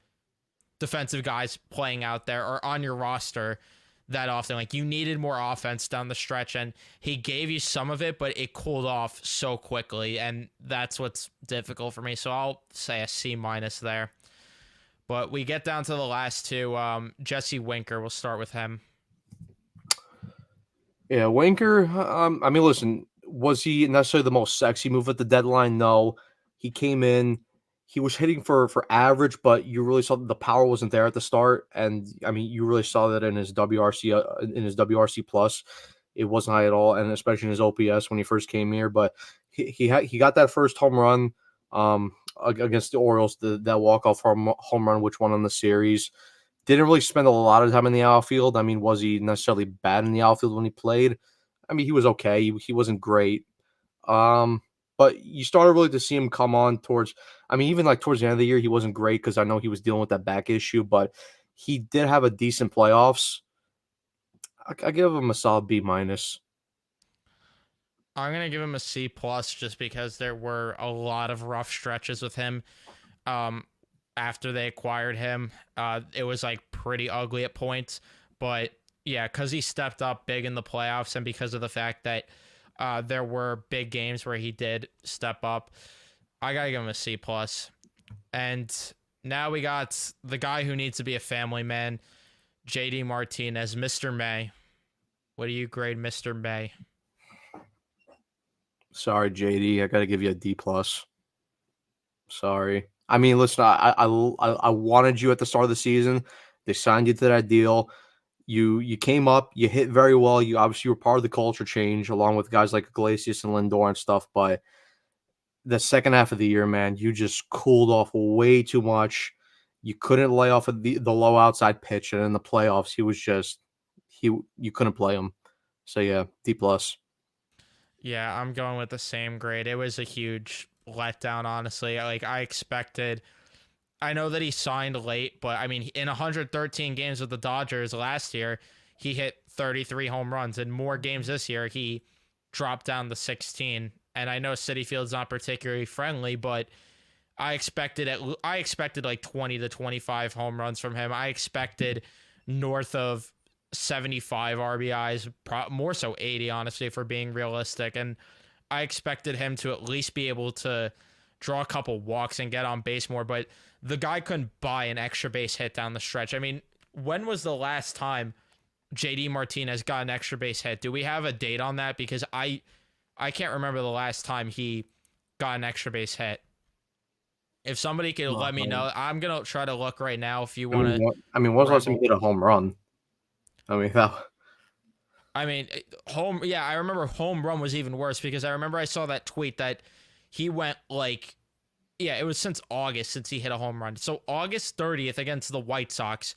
playing out there or on your roster that often. Like you needed more offense down the stretch, and he gave you some of it, but it cooled off so quickly, and that's what's difficult for me. So I'll say a C minus there. But we get down to the last two. Jesse Winker, we'll start with him. Yeah, Winker. I mean, listen, was he necessarily the most sexy move at the deadline? No. He came in, he was hitting for average, but you really saw that the power wasn't there at the start, and I mean, you really saw that in his WRC plus. It wasn't high at all, and especially in his OPS when he first came here. But he got that first home run against the Orioles, that walk-off home run, which won on the series. Didn't really spend a lot of time in the outfield. I mean, was he necessarily bad in the outfield when he played? I mean, he was okay. He wasn't great. But you started really to see him come on towards, I mean, even like towards the end of the year, he wasn't great because I know he was dealing with that back issue, but he did have a decent playoffs. I give him a solid B minus. I'm gonna give him a C plus just because there were a lot of rough stretches with him. Um, After they acquired him, it was like pretty ugly at points. But yeah, because he stepped up big in the playoffs, and because of the fact that there were big games where he did step up, I gotta give him a C plus. And now we got the guy who needs to be a family man, JD Martinez, Mr. May. What do you grade Mr. May? Sorry, JD. I got to give you a D plus. Sorry. I mean, listen, I wanted you at the start of the season. They signed you to that deal. You came up, you hit very well. You obviously were part of the culture change along with guys like Iglesias and Lindor and stuff. But the second half of the year, man, you just cooled off way too much. You couldn't lay off of the low outside pitch, and in the playoffs, he was just you couldn't play him. So yeah, D plus. Yeah, I'm going with the same grade. It was a huge letdown, honestly. Like I expected. I know that he signed late, but I mean, in 113 games with the Dodgers last year, he hit 33 home runs. In more games this year, he dropped down to 16. And I know Citi Field's not particularly friendly, but I expected like 20 to 25 home runs from him. I expected north of 75 RBIs, more so 80, honestly, for being realistic. And I expected him to at least be able to draw a couple walks and get on base more, but the guy couldn't buy an extra base hit down the stretch. I mean, when was the last time JD Martinez got an extra base hit? Do we have a date on that? Because I can't remember the last time he got an extra base hit. If somebody could let me know, I'm gonna try to look right now. If you want to, I mean, when's the last time he hit a home run? I mean, that. I mean, home. Yeah, I remember home run was even worse because I remember I saw that tweet that he went like, yeah, it was since August since he hit a home run. So August 30th against the White Sox.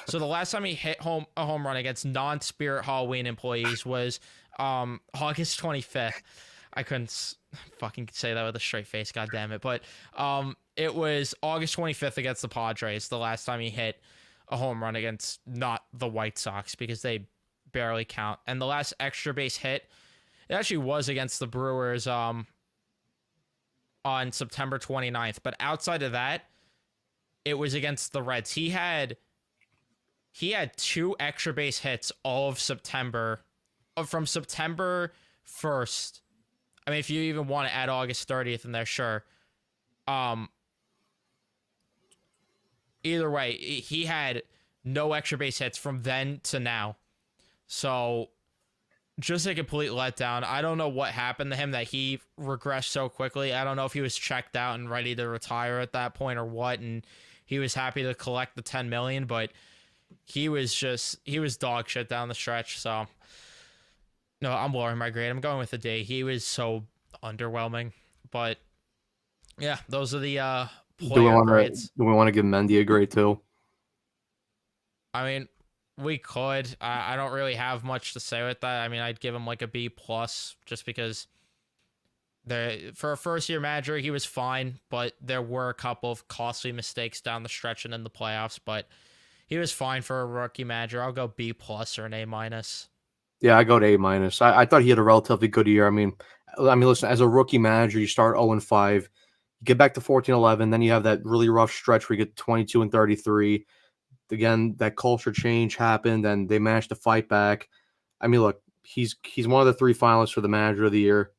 So the last time he hit a home run against non-Spirit Halloween employees was August 25th. I couldn't fucking say that with a straight face, god damn it. But it was August 25th against the Padres, the last time he hit a home run against not the White Sox because they barely count. And the last extra base hit, it actually was against the Brewers on September 29th. But outside of that, it was against the Reds. He had 2 extra base hits all of September, from September 1st. I mean, if you even want to add August 30th in there, sure. Either way, he had no extra base hits from then to now. So just a complete letdown. I don't know what happened to him that he regressed so quickly. I don't know if he was checked out and ready to retire at that point or what, and he was happy to collect the $10 million, but he was dog shit down the stretch. So no, I'm lowering my grade. I'm going with the D. He was so underwhelming. But yeah, those are the player grades. Do we want to give Mendy a grade too? I mean, we could. I don't really have much to say with that. I mean, I'd give him like a B plus just because for a first year manager, he was fine, but there were a couple of costly mistakes down the stretch and in the playoffs. But he was fine for a rookie manager. I'll go B plus or an A minus. Yeah, I go to A minus. I thought he had a relatively good year. I mean, listen, as a rookie manager, you start 0-5, you get back to 14-11, then you have that really rough stretch where you get 22-33. Again, that culture change happened, and they managed to fight back. I mean, look, he's one of the 3 finalists for the manager of the year.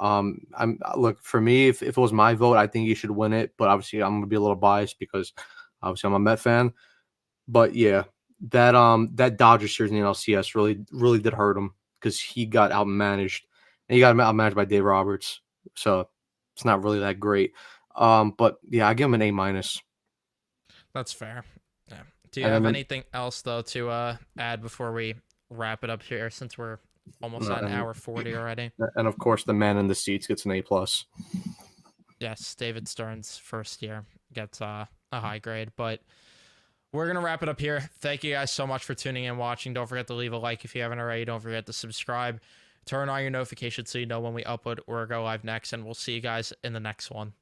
Look, for me, if it was my vote, I think he should win it. But obviously, I'm gonna be a little biased because obviously I'm a Met fan. But yeah. That Dodgers series in the NLCS really did hurt him because he got outmanaged, and he got outmanaged by Dave Roberts. So it's not really that great. But yeah, I give him an A minus. That's fair. Yeah. Do you have anything else though to add before we wrap it up here? Since we're almost at an hour 40 already. And of course, the man in the seats gets an A plus. Yes, David Stearns, first year, gets a high grade, but. We're going to wrap it up here. Thank you guys so much for tuning in and watching. Don't forget to leave a like if you haven't already. Don't forget to subscribe. Turn on your notifications so you know when we upload or go live next. And we'll see you guys in the next one.